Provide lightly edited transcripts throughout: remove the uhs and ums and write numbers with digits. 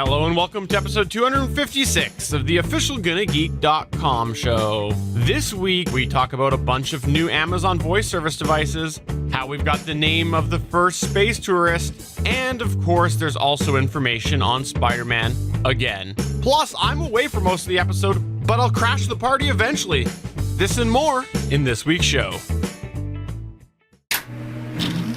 Hello and welcome to episode 256 of the official GonnaGeek.com show. This week we talk about a bunch of new Amazon voice service devices, how we've got the name of the first space tourist, and of course there's also information on Spider-Man again. Plus, I'm away for most of the episode, but I'll crash the party eventually. This and more in this week's show.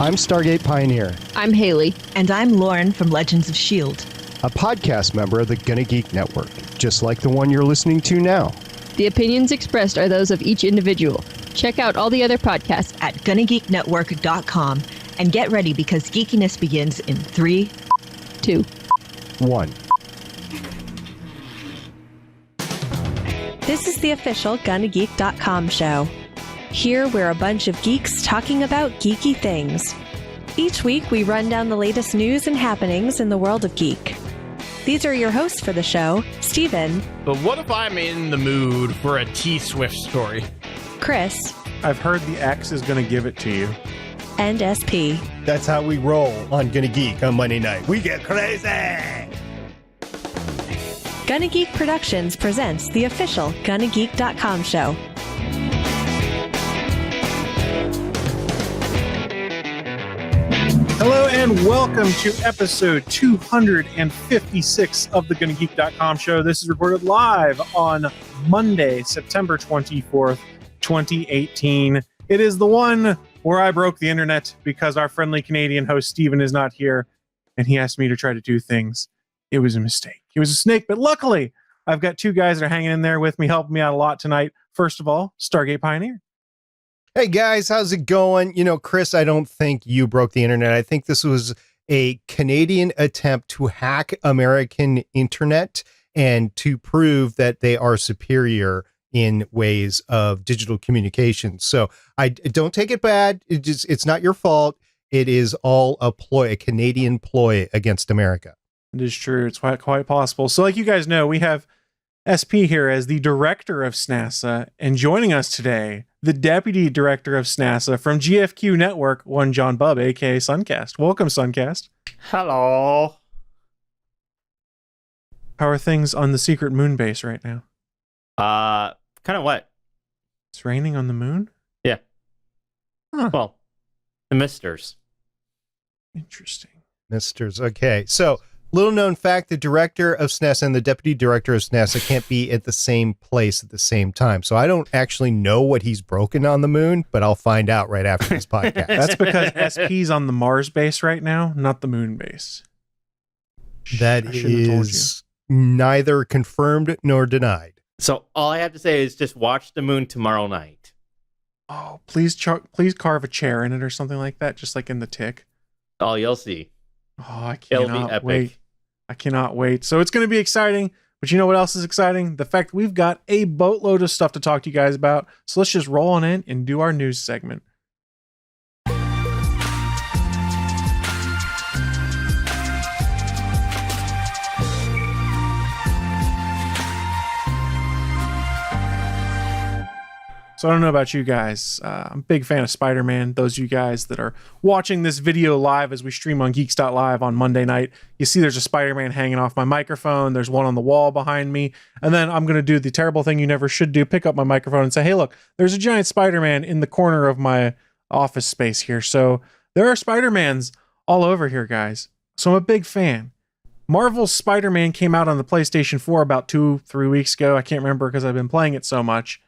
I'm Stargate Pioneer. I'm Haley. And I'm Lauren from Legends of S.H.I.E.L.D., a podcast member of the Gonna Geek Network, just like the one you're listening to now. The opinions expressed are those of each individual. Check out all the other podcasts at GonnaGeekNetwork.com and get ready because geekiness begins in 3, 2, 1. This is the official GonnaGeek.com show. Here we're a bunch of geeks talking about geeky things. Each week we run down the latest news and happenings in the world of geek. These are your hosts for the show, Steven. But what if I'm in the mood for a T-Swift story? Chris. I've heard the X is going to give it to you. And SP. That's how we roll on Gonna Geek on Monday night. We get crazy! Gonna Geek Productions presents the official GonnaGeek.com show. Hello and welcome to episode 256 of the GonnaGeek.com show. This is recorded live on Monday, September 24th, 2018. It is the one where I broke the internet because our friendly Canadian host Steven is not here and he asked me to try to do things. It was a mistake. He was a snake, but luckily I've got two guys that are hanging in there with me, helping me out a lot tonight. First of all, Stargate Pioneer. Hey guys, how's it going? You know, Chris, I don't think you broke the internet. I think this was a Canadian attempt to hack American internet and to prove that they are superior in ways of digital communication. So I don't take it bad. It's not your fault. It is all a ploy, a Canadian ploy against America. It is true. It's quite possible. So like you guys know, we have SP here as the director of SNASA, and joining us today, the deputy director of SNASA from GFQ Network, one John Bubb, aka Suncast. Welcome, Suncast. Hello. How are things on the secret moon base right now? Kind of wet. It's raining on the moon? Yeah. Huh. Well, the misters. Interesting. Misters. Okay. So, little known fact, the director of SNASA and the deputy director of SNASA can't be at the same place at the same time. So I don't actually know what he's broken on the moon, but I'll find out right after this podcast. That's because SP's on the Mars base right now, not the moon base. That is neither confirmed nor denied. So all I have to say is just watch the moon tomorrow night. Oh, please carve a chair in it or something like that, just like in The Tick. Oh, you'll see. Oh, I It'll be cannot epic. wait. I cannot wait. So it's going to be exciting, but you know what else is exciting? The fact we've got a boatload of stuff to talk to you guys about. So let's just roll on in and do our news segment. So I don't know about you guys. I'm a big fan of Spider-Man. Those of you guys that are watching this video live as we stream on Geeks.live on Monday night, you see there's a Spider-Man hanging off my microphone. There's one on the wall behind me. And then I'm going to do the terrible thing you never should do, pick up my microphone and say, hey, look, there's a giant Spider-Man in the corner of my office space here. So there are Spider-Mans all over here, guys. So I'm a big fan. Marvel's Spider-Man came out on the PlayStation 4 about 2-3 weeks ago. I can't remember because I've been playing it so much.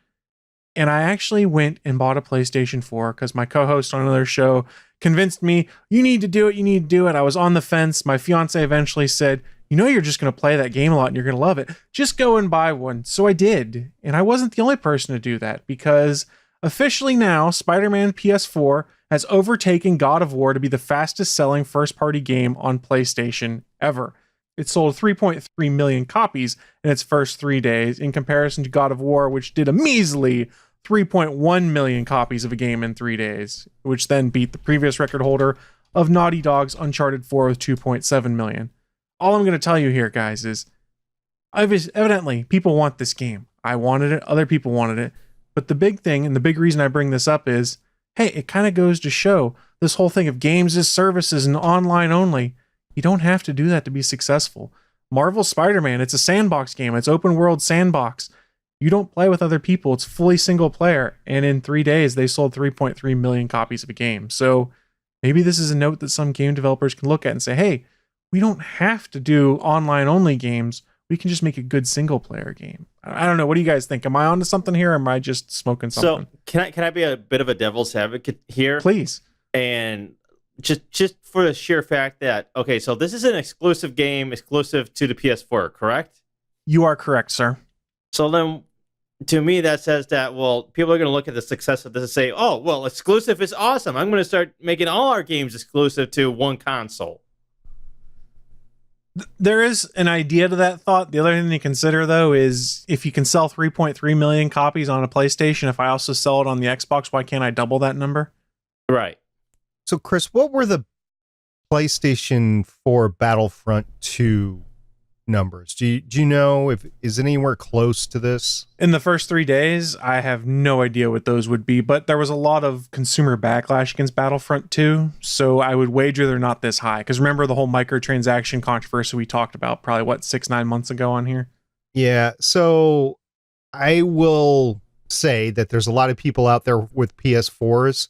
And I actually went and bought a PlayStation 4 because my co-host on another show convinced me, you need to do it. I was on the fence. My fiance eventually said, you know, you're just going to play that game a lot and you're going to love it. Just go and buy one. So I did. And I wasn't the only person to do that because officially now, Spider-Man PS4 has overtaken God of War to be the fastest selling first-party game on PlayStation ever. It sold 3.3 million copies in its first 3 days in comparison to God of War, which did a measly 3.1 million copies of a game in 3 days, which then beat the previous record holder of Naughty Dog's Uncharted 4 with 2.7 million. All I'm going to tell you here, guys, is evidently people want this game. I wanted it. Other people wanted it. But the big thing and the big reason I bring this up is, hey, it kind of goes to show this whole thing of games as services and online only. You don't have to do that to be successful. Marvel Spider-Man, it's a sandbox game. It's open world sandbox. You don't play with other people. It's fully single player. And in 3 days, they sold 3.3 million copies of a game. So maybe this is a note that some game developers can look at and say, hey, we don't have to do online only games. We can just make a good single player game. I don't know. What do you guys think? Am I onto something here, or am I just smoking something? So can I be a bit of a devil's advocate here? Please. And just for the sheer fact that, okay, so this is an exclusive game, exclusive to the PS4, correct? You are correct, sir. So then, to me, that says that, well, people are going to look at the success of this and say, oh, well, exclusive is awesome. I'm going to start making all our games exclusive to one console. There is an idea to that thought. The other thing to consider, though, is if you can sell 3.3 million copies on a PlayStation, if I also sell it on the Xbox, why can't I double that number? Right. So, Chris, what were the PlayStation 4 Battlefront 2 numbers? Do you know if is it anywhere close to this? In the first 3 days, I have no idea what those would be, but there was a lot of consumer backlash against Battlefront 2, so I would wager they're not this high. Because remember the whole microtransaction controversy we talked about probably, 6-9 months ago on here? Yeah, so I will say that there's a lot of people out there with PS4s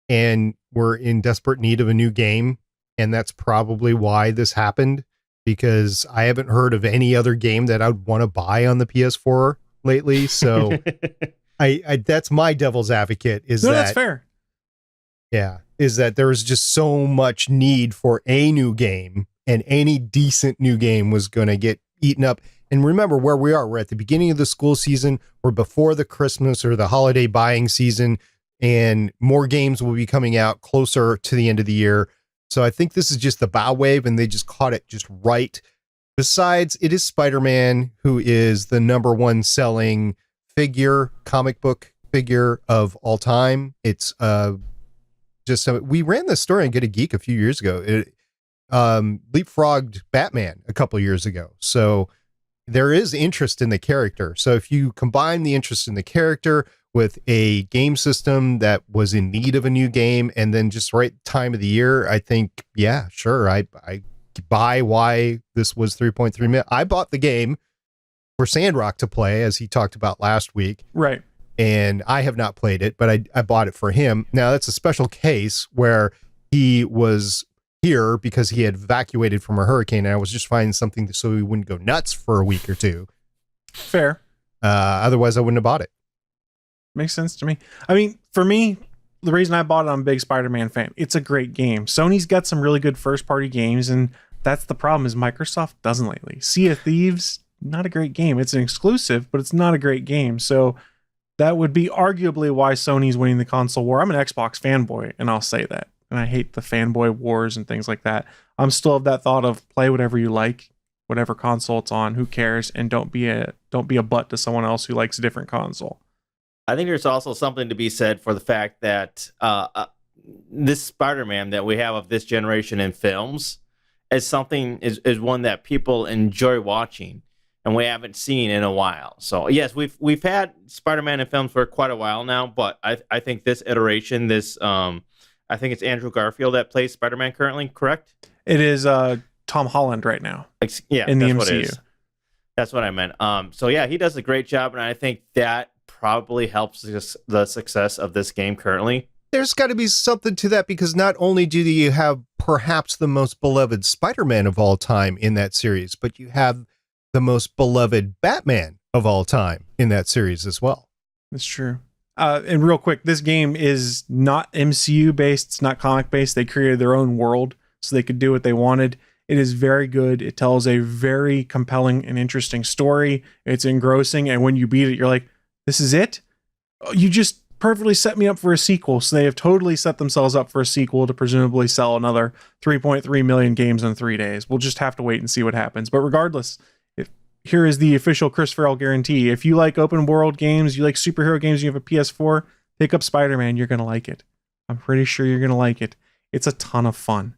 and we're in desperate need of a new game, and that's probably why this happened. Because I haven't heard of any other game that I'd want to buy on the PS4 lately. So I that's my devil's advocate that's fair. Yeah. Is that there's just so much need for a new game, and any decent new game was going to get eaten up. And remember where we are. We're at the beginning of the school season. We're before the Christmas or the holiday buying season, and more games will be coming out closer to the end of the year. So I think this is just the bow wave, and they just caught it just right. Besides, it is Spider-Man, who is the number one selling comic book figure of all time. It's we ran this story on Get a Geek a few years ago. It leapfrogged Batman a couple years ago. So there is interest in the character. So if you combine the interest in the character with a game system that was in need of a new game, and then just right time of the year, I think, yeah, sure. I buy why this was 3.3 million. I bought the game for Sandrock to play, as he talked about last week. Right. And I have not played it, but I bought it for him. Now that's a special case where he was here because he had evacuated from a hurricane, and I was just finding something so he wouldn't go nuts for a week or two. Fair. Otherwise I wouldn't have bought it. Makes sense to me. I mean, for me, the reason I bought it, I'm a big Spider-Man fan. It's a great game. Sony's got some really good first-party games, and that's the problem, is Microsoft doesn't lately. Sea of Thieves, not a great game. It's an exclusive, but it's not a great game. So that would be arguably why Sony's winning the console war. I'm an Xbox fanboy, and I'll say that. And I hate the fanboy wars and things like that. I'm still of that thought of play whatever you like, whatever console it's on, who cares, and don't be a butt to someone else who likes a different console. I think there's also something to be said for the fact that this Spider-Man that we have of this generation in films is one that people enjoy watching, and we haven't seen in a while. So yes, we've had Spider-Man in films for quite a while now, but I think this iteration, I think it's Andrew Garfield that plays Spider-Man currently, correct? It is Tom Holland right now. Yeah, in the that's MCU. What it is. That's what I meant. So yeah, he does a great job, and I think that probably helps the success of this game currently. There's got to be something to that, because not only do you have perhaps the most beloved Spider-Man of all time in that series, but you have the most beloved Batman of all time in that series as well. That's true. And real quick, this game is not MCU based. It's not comic based. They created their own world so they could do what they wanted. It is very good. It tells a very compelling and interesting story. It's engrossing. And when you beat it, you're like, this is it? You just perfectly set me up for a sequel. So they have totally set themselves up for a sequel to presumably sell another 3.3 million games in 3 days. We'll just have to wait and see what happens. But regardless, here is the official Chris Farrell guarantee. If you like open world games, you like superhero games, you have a PS4, pick up Spider-Man. You're going to like it. I'm pretty sure you're going to like it. It's a ton of fun.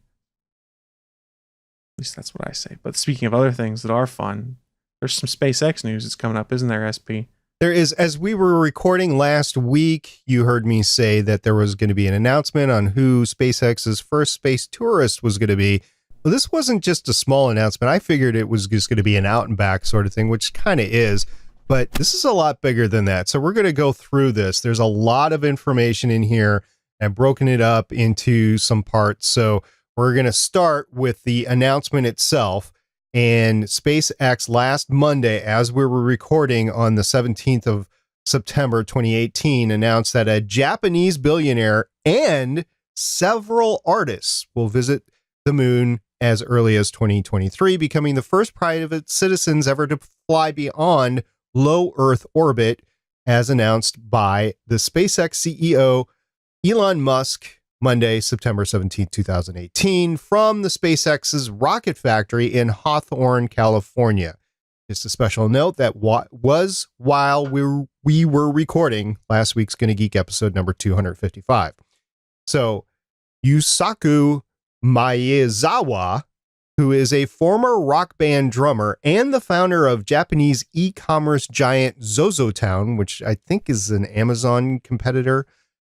At least that's what I say. But speaking of other things that are fun, there's some SpaceX news that's coming up, isn't there, SP? There is. As we were recording last week, you heard me say that there was going to be an announcement on who SpaceX's first space tourist was going to be. Well, this wasn't just a small announcement. I figured it was just going to be an out and back sort of thing, which kind of is, but this is a lot bigger than that. So we're going to go through this. There's a lot of information in here and broken it up into some parts. So we're going to start with the announcement itself. And SpaceX last Monday, as we were recording on the 17th of September 2018, announced that a Japanese billionaire and several artists will visit the moon as early as 2023, becoming the first private citizens ever to fly beyond low Earth orbit, as announced by the SpaceX CEO Elon Musk Monday, September 17, 2018, from the SpaceX's rocket factory in Hawthorne, California. Just a special note that was while we were recording last week's Gonna Geek episode number 255. So Yusaku Maezawa, who is a former rock band drummer and the founder of Japanese e-commerce giant ZozoTown, which I think is an Amazon competitor,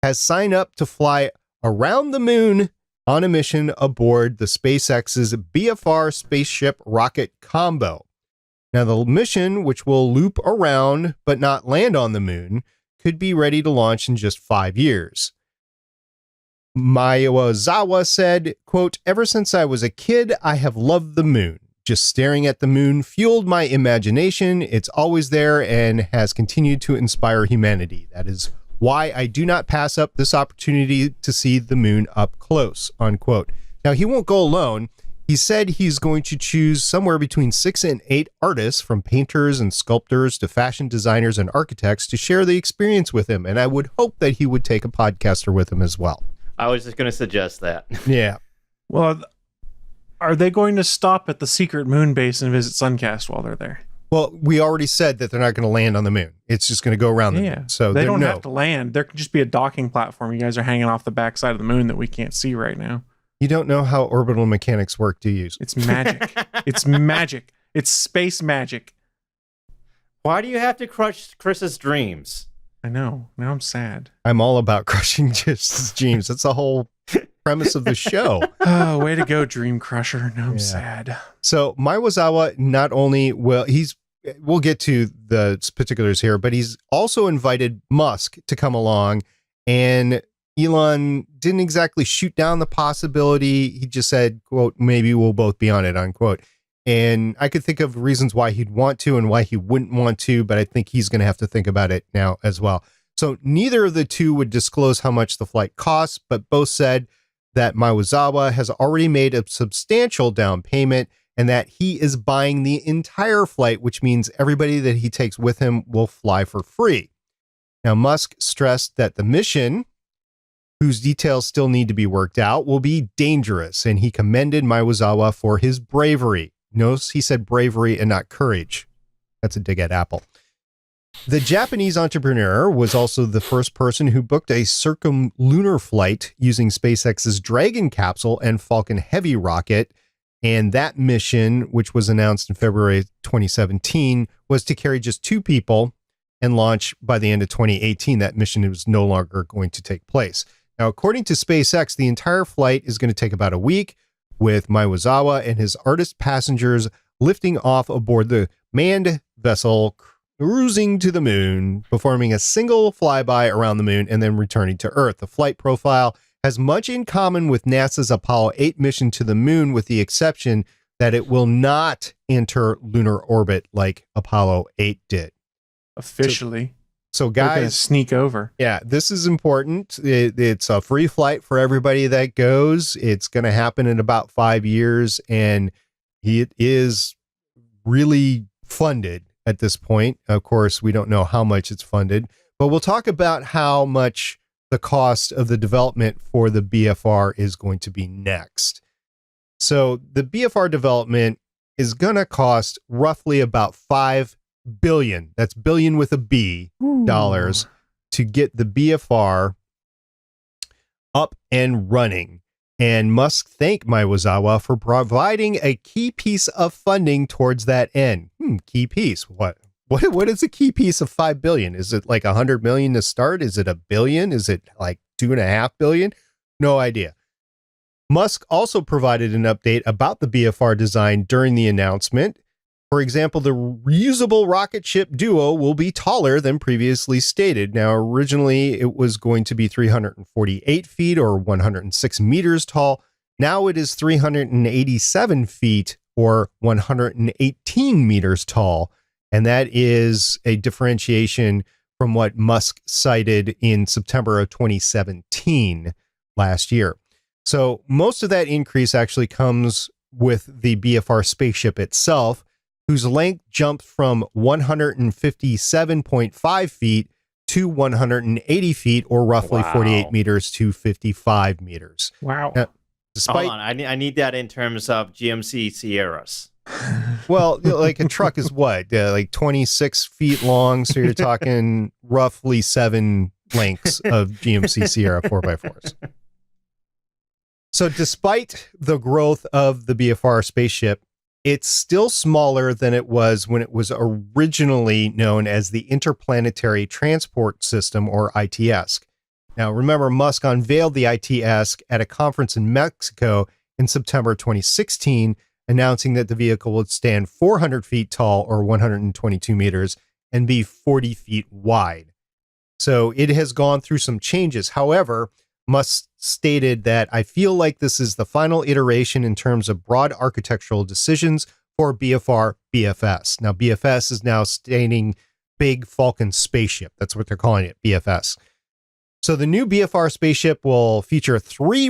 has signed up to fly around the moon on a mission aboard the SpaceX's BFR spaceship rocket combo. Now, the mission, which will loop around but not land on the moon, could be ready to launch in just 5 years. Maezawa said, quote, "Ever since I was a kid, I have loved the moon. Just staring at the moon fueled my imagination. It's always there and has continued to inspire humanity. That is why I do not pass up this opportunity to see the moon up close," unquote. Now, he won't go alone. He said he's going to choose somewhere between 6 and 8 artists, from painters and sculptors to fashion designers and architects, to share the experience with him. And I would hope that he would take a podcaster with him as well. I was just going to suggest that. Yeah. Well, are they going to stop at the secret moon base and visit Suncast while they're there? Well, we already said that they're not going to land on the moon. It's just going to go around the moon. So they don't have to land. There could just be a docking platform. You guys are hanging off the backside of the moon that we can't see right now. You don't know how orbital mechanics work, do you? It's magic. It's magic. It's space magic. Why do you have to crush Chris's dreams? I know. Now I'm sad. I'm all about crushing just dreams. That's the whole premise of the show. Oh, way to go, Dream Crusher. Now I'm sad. So Maezawa not only we'll get to the particulars here, but he's also invited Musk to come along, and Elon didn't exactly shoot down the possibility. He just said, quote, "Maybe we'll both be on it," unquote. And I could think of reasons why he'd want to and why he wouldn't want to, but I think he's going to have to think about it now as well. So neither of the two would disclose how much the flight costs, but both said that Maezawa has already made a substantial down payment and that he is buying the entire flight, which means everybody that he takes with him will fly for free. Now, Musk stressed that the mission, whose details still need to be worked out, will be dangerous, and he commended Maezawa for his bravery. Notice he said bravery and not courage. That's a dig at Apple. The Japanese entrepreneur was also the first person who booked a circumlunar flight using SpaceX's Dragon capsule and Falcon Heavy rocket. And that mission, which was announced in February 2017, was to carry just 2 people and launch by the end of 2018. That mission was no longer going to take place. Now, according to SpaceX, the entire flight is going to take about a week, with Maezawa and his artist passengers lifting off aboard the manned vessel, cruising to the moon, performing a single flyby around the moon, and then returning to Earth. The flight profile has much in common with NASA's Apollo 8 mission to the moon, with the exception that it will not enter lunar orbit like Apollo 8 did. Officially. So They're gonna guys, sneak over. yeah, this is important. It's a free flight for everybody that goes. It's going to happen in about 5 years, and it is really funded at this point. Of course, we don't know how much it's funded, but we'll talk about how much the cost of the development for the BFR is going to be next. So the BFR development is going to cost roughly about $5 billion. That's billion with a B dollars to get the BFR up and running. And Musk thanked Maezawa for providing a key piece of funding towards that end. Key piece. What is a key piece of $5 billion? Is it like 100 million to start? Is it $1 billion? Is it like $2.5 billion? No idea. Musk also provided an update about the BFR design during the announcement. For example, the reusable rocket ship Duo will be taller than previously stated. Now, originally it was going to be 348 feet or 106 meters tall. Now it is 387 feet or 118 meters tall. And that is a differentiation from what Musk cited in September of 2017 last year. So most of that increase actually comes with the BFR spaceship itself, whose length jumped from 157.5 feet to 180 feet, or roughly 48 meters to 55 meters. Wow. Despite, Hold on, I need that in terms of GMC Sierras. well, like a truck is what? Like 26 feet long, so you're talking roughly 7 lengths of GMC Sierra 4x4s. So despite the growth of the BFR spaceship, it's still smaller than it was when it was originally known as the Interplanetary Transport System, or ITS. Now, remember, Musk unveiled the ITS at a conference in Mexico in September 2016, announcing that the vehicle would stand 400 feet tall, or 122 meters, and be 40 feet wide. So it has gone through some changes. However, Musk stated that, "I feel like this is the final iteration in terms of broad architectural decisions for BFR BFS." Now, BFS is now stating Big Falcon Spaceship. That's what they're calling it, BFS. So the new BFR spaceship will feature 3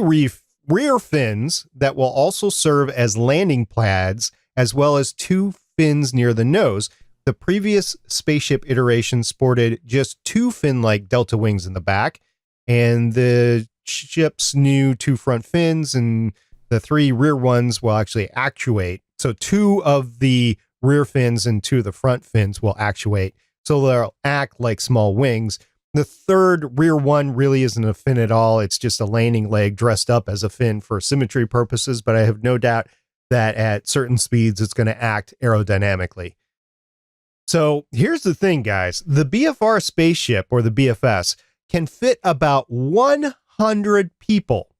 rear fins that will also serve as landing pads, as well as 2 fins near the nose. The previous spaceship iteration sported just 2 fin-like delta wings in the back, and the ship's new 2 front fins and the 3 rear ones will actually actuate. So 2 of the rear fins and 2 of the front fins will actuate. So they'll act like small wings. The 3rd rear one really isn't a fin at all. It's just a landing leg dressed up as a fin for symmetry purposes, but I have no doubt that at certain speeds it's going to act aerodynamically. So here's the thing, guys. The BFR spaceship, or the BFS, can fit about 100 people.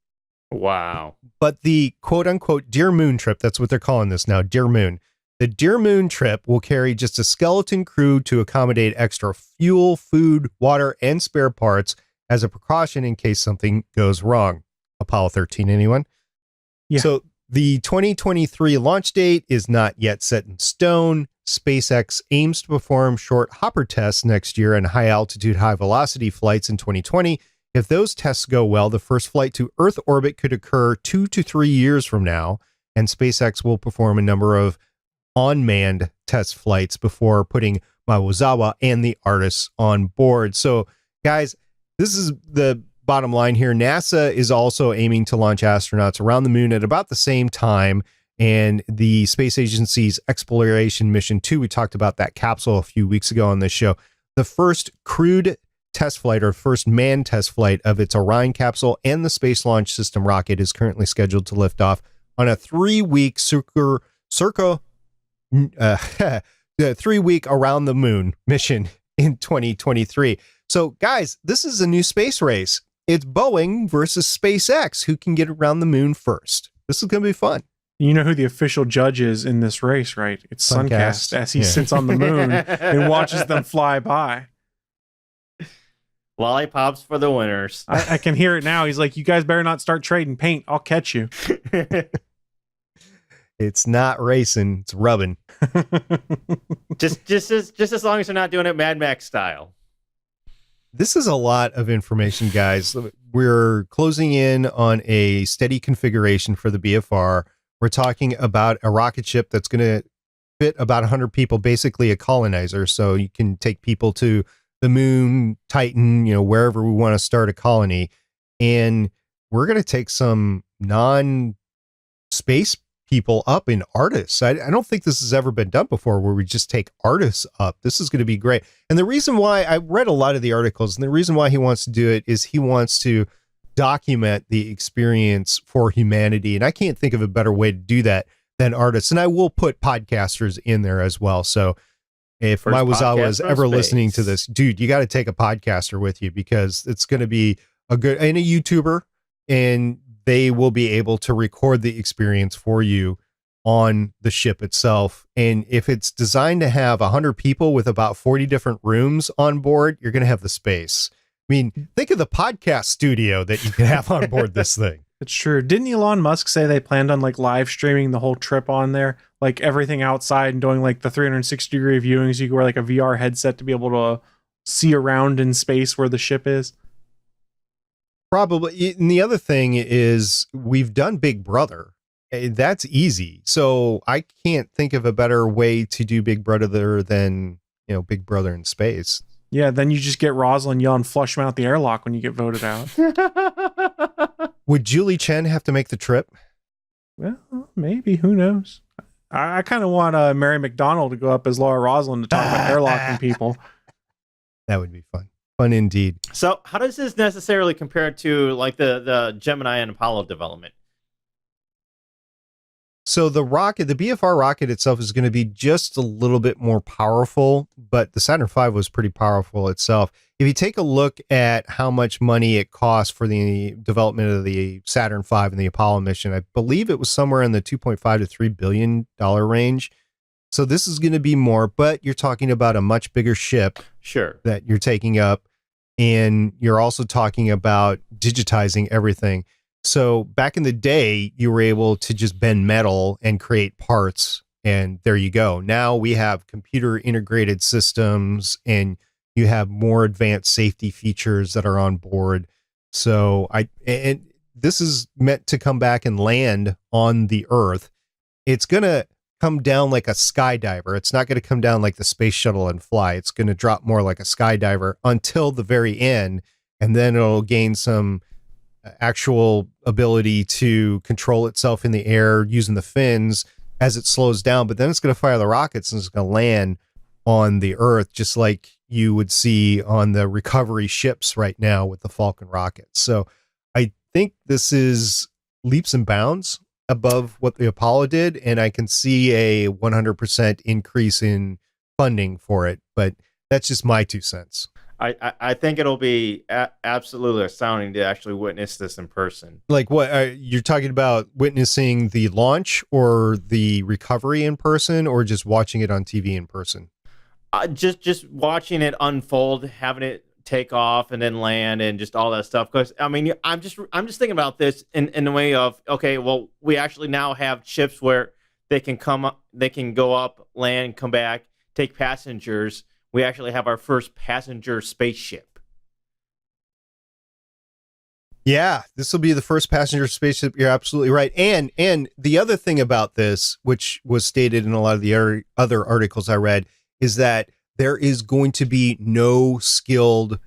Wow. But the quote-unquote Dear Moon trip, that's what they're calling this now, Dear Moon. The Dear Moon trip will carry just a skeleton crew to accommodate extra fuel, food, water, and spare parts as a precaution in case something goes wrong. Apollo 13, anyone? Yeah. So the 2023 launch date is not yet set in stone. SpaceX aims to perform short hopper tests next year and high-altitude, high-velocity flights in 2020. If those tests go well, the first flight to Earth orbit could occur 2 to 3 years from now, and SpaceX will perform a number of unmanned test flights before putting Maewaza and the Artemis on board. So, guys, this is the bottom line here. NASA is also aiming to launch astronauts around the moon at about the same time, and the space agency's Exploration Mission 2, we talked about that capsule a few weeks ago on this show. The first crewed test flight, or first manned test flight, of its Orion capsule and the Space Launch System rocket is currently scheduled to lift off on a 3-week 3-week around the moon mission in 2023. So, guys, this is a new space race. It's Boeing versus SpaceX. Who can get around the moon first? This is going to be fun. You know who the official judge is in this race, right? It's Suncast, as he sits on the moon and watches them fly by. Lollipops for the winners. I can hear it now. He's like, "You guys better not start trading paint. I'll catch you." It's not racing, it's rubbing. just as long as they're not doing it Mad Max style. This is a lot of information, guys. We're closing in on a steady configuration for the BFR. We're talking about a rocket ship that's going to fit about 100 people, basically a colonizer. So you can take people to the moon, Titan, wherever we want to start a colony. And we're going to take some non-space people up in Artemis. I don't think this has ever been done before, where we just take Artemis up. This is going to be great. And the reason why I read a lot of the articles, and the reason why he wants to do it is he wants to document the experience for humanity. And I can't think of a better way to do that than Artemis. And I will put podcasters in there as well. So if Maewaza is ever listening to this, dude, you got to take a podcaster with you, because it's going to be a good, and a YouTuber, and they will be able to record the experience for you on the ship itself. And if it's designed to have 100 people with about 40 different rooms on board, you're going to have the space. I mean, think of the podcast studio that you can have on board this thing. It's true. Didn't Elon Musk say they planned on like live streaming the whole trip on there, like everything outside and doing like the 360-degree viewing, so you can wear like a VR headset to be able to see around in space where the ship is? Probably. And the other thing is we've done Big Brother. That's easy. So I can't think of a better way to do Big Brother than, Big Brother in space. Yeah, then you just get Rosalind yelling, "Flush him out the airlock" when you get voted out. Would Julie Chen have to make the trip? Well, maybe. Who knows? I kind of want Mary McDonald to go up as Laura Rosalind to talk about airlocking people. That would be fun. Fun indeed. So how does this necessarily compare to like the Gemini and Apollo development? So the BFR rocket itself is going to be just a little bit more powerful, but the Saturn V was pretty powerful itself. If you take a look at how much money it cost for the development of the Saturn V and the Apollo mission, I believe it was somewhere in the $2.5 to $3 billion range. So this is going to be more, but you're talking about a much bigger ship. Sure. That you're taking up, and you're also talking about digitizing everything. So back in the day, you were able to just bend metal and create parts, and there you go. Now we have computer integrated systems, and you have more advanced safety features that are on board. So and this is meant to come back and land on the Earth. It's going to come down like a skydiver. It's not going to come down like the space shuttle and fly. It's going to drop more like a skydiver until the very end, and then it'll gain some actual ability to control itself in the air using the fins as it slows down. But then it's going to fire the rockets and it's going to land on the Earth, just like you would see on the recovery ships right now with the Falcon rockets. So I think this is leaps and bounds above what the Apollo did, and I can see a 100% increase in funding for it, but that's just my 2 cents. I think it'll be absolutely astounding to actually witness this in person. Like what you're talking about, witnessing the launch or the recovery in person, or just watching it on TV in person? Just watching it unfold, having it take off and then land and just all that stuff. Because I mean, I'm just thinking about this in the way of, okay, well, we actually now have ships where they can come up, they can go up, land, come back, take passengers. We actually have our first passenger spaceship. Yeah, this will be the first passenger spaceship. You're absolutely right. And the other thing about this, which was stated in a lot of the other articles I read, is that there is going to be no skilled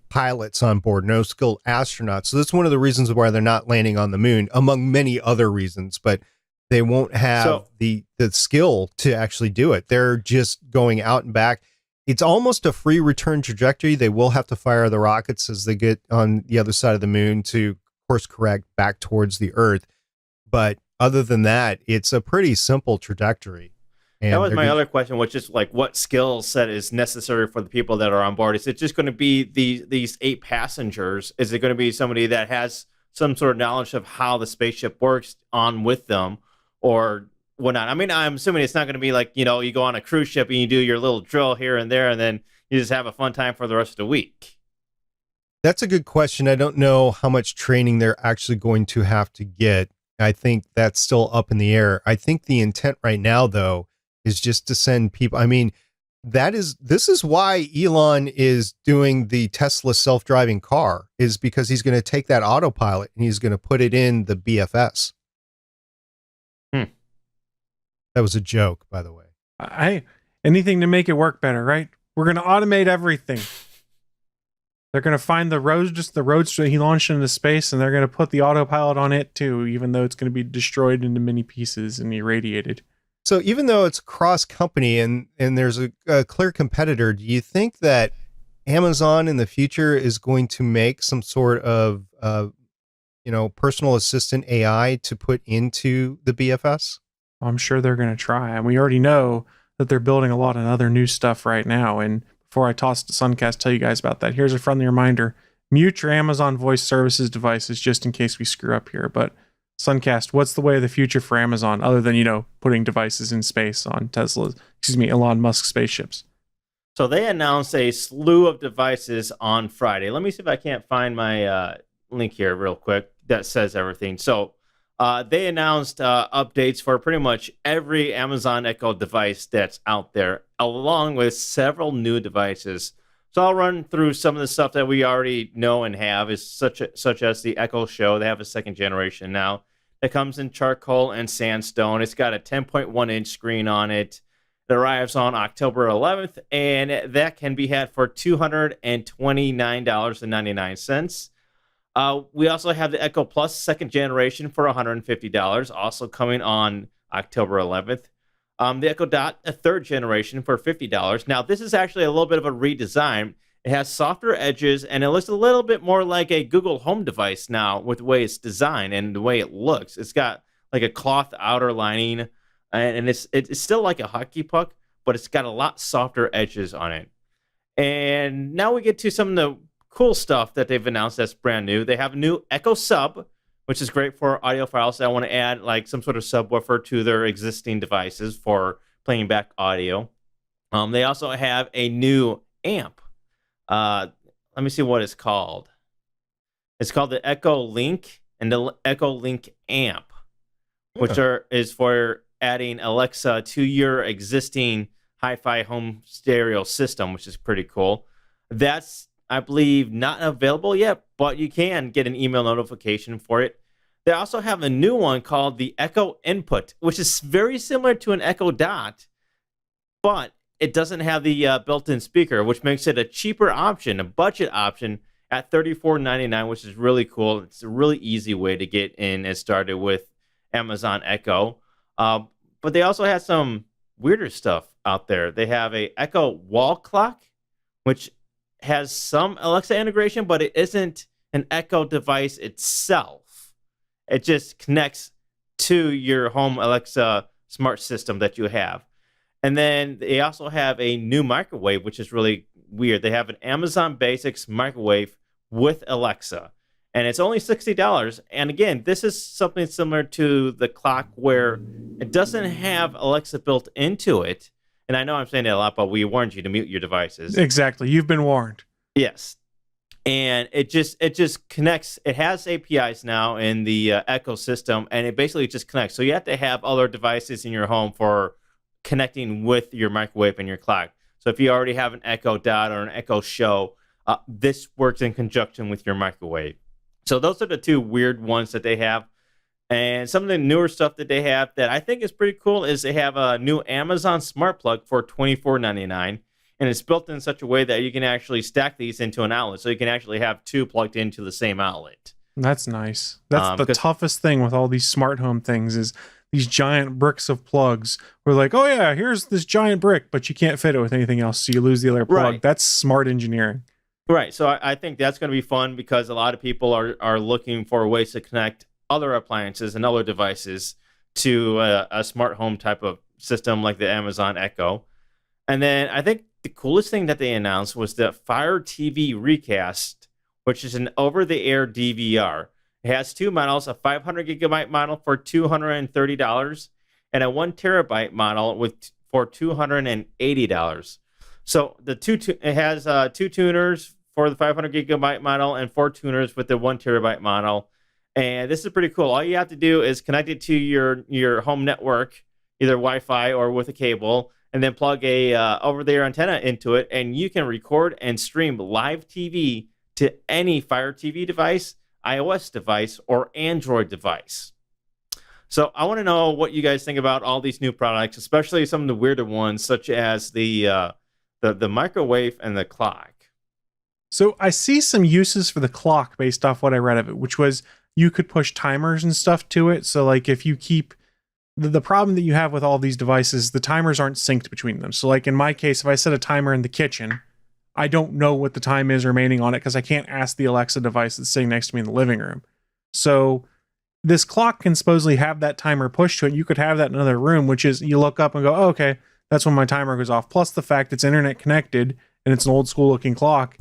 pilots on board, no skilled astronauts. So that's one of the reasons why they're not landing on the moon, among many other reasons. But they won't have the skill to actually do it. They're just going out and back. It's almost a free return trajectory. They will have to fire the rockets as they get on the other side of the moon to course correct back towards the Earth. But other than that, it's a pretty simple trajectory. And that was my other question, which is like, what skill set is necessary for the people that are on board? Is it just going to be these 8 passengers? Is it going to be somebody that has some sort of knowledge of how the spaceship works on with them, or whatnot? I mean, I'm assuming it's not going to be like, you go on a cruise ship and you do your little drill here and there, and then you just have a fun time for the rest of the week. That's a good question. I don't know how much training they're actually going to have to get. I think that's still up in the air. I think the intent right now, though, is just to send people. I mean, this is why Elon is doing the Tesla self-driving car, is because he's going to take that autopilot and he's going to put it in the BFS. That was a joke, by the way. Anything to make it work better, right? We're going to automate everything. They're going to find the roadster he launched into space, and they're going to put the autopilot on it too, even though it's going to be destroyed into many pieces and irradiated. So even though it's cross company and there's a clear competitor, do you think that Amazon in the future is going to make some sort of personal assistant AI to put into the BFS? I'm sure they're going to try. And we already know that they're building a lot of other new stuff right now. And before I toss to Suncast, tell you guys about that, here's a friendly reminder. Mute your Amazon Voice Services devices just in case we screw up here. But Suncast, what's the way of the future for Amazon other than, putting devices in space on Elon Musk spaceships? So they announced a slew of devices on Friday. Let me see if I can't find my link here real quick that says everything. So they announced updates for pretty much every Amazon Echo device that's out there, along with several new devices. So I'll run through some of the stuff that we already know and have, is such as the Echo Show. They have a second generation now. It comes in charcoal and sandstone. It's got a 10.1-inch screen on it. It arrives on October 11th, and that can be had for $229.99. We also have the Echo Plus second generation for $150, also coming on October 11th. The Echo Dot, a third generation, for $50. Now, this is actually a little bit of a redesign. It has softer edges, and it looks a little bit more like a Google Home device now with the way it's designed and the way it looks. It's got like a cloth outer lining, and it's still like a hockey puck, but it's got a lot softer edges on it. And now we get to some of the cool stuff that they've announced that's brand new. They have a new Echo Sub, which is great for audiophiles that want to add like some sort of subwoofer to their existing devices for playing back audio. They also have a new amp. Let me see what it's called. It's called the Echo Link and the Echo Link Amp, which is for adding Alexa to your existing hi-fi home stereo system, which is pretty cool. That's, I believe, not available yet, but you can get an email notification for it. They also have a new one called the Echo Input, which is very similar to an Echo Dot, but it doesn't have the built-in speaker, which makes it a cheaper option, a budget option at $34.99, which is really cool. It's a really easy way to get in and started with Amazon Echo. But they also have some weirder stuff out there. They have a Echo Wall Clock, which has some Alexa integration, but it isn't an Echo device itself. It just connects to your home Alexa smart system that you have. And then they also have a new microwave, which is really weird. They have an Amazon Basics microwave with Alexa, and it's only $60. And again, this is something similar to the clock where it doesn't have Alexa built into it. And I know I'm saying that a lot, but we warned you to mute your devices. Exactly. You've been warned. Yes. And it just connects. It has APIs now in the Echo system, and it basically just connects. So you have to have other devices in your home for connecting with your microwave and your clock. So if you already have an Echo Dot or an Echo Show, this works in conjunction with your microwave. So those are the two weird ones that they have. And some of the newer stuff that they have that I think is pretty cool is they have a new Amazon Smart Plug for $24.99. And it's built in such a way that you can actually stack these into an outlet. So you can actually have two plugged into the same outlet. That's nice. That's the toughest thing with all these smart home things is these giant bricks of plugs. We're like, oh yeah, here's this giant brick, but you can't fit it with anything else. So you lose the other plug. Right. That's smart engineering. Right. So I think that's going to be fun because a lot of people are looking for ways to connect other appliances and other devices to a smart home type of system like the Amazon Echo. And then I think the coolest thing that they announced was the Fire TV Recast, which is an over-the-air DVR. It has two models, a 500 gigabyte model for $230 and a 1 terabyte model for $280. So it has two tuners for the 500 gigabyte model and 4 tuners with the 1 terabyte model. And this is pretty cool. All you have to do is connect it to your home network, either Wi-Fi or with a cable, and then plug a over-the-air antenna into it, and you can record and stream live TV to any Fire TV device, iOS device, or Android device. So I want to know what you guys think about all these new products, especially some of the weirder ones, such as the microwave and the clock. So I see some uses for the clock based off what I read of it, which was you could push timers and stuff to it. So like if you keep the problem that you have with all these devices, the timers aren't synced between them. So like in my case, if I set a timer in the kitchen, I don't know what the time is remaining on it because I can't ask the Alexa device that's sitting next to me in the living room. So this clock can supposedly have that timer pushed to it. You could have that in another room, which is you look up and go, oh, okay, that's when my timer goes off. Plus the fact it's internet connected and it's an old school looking clock.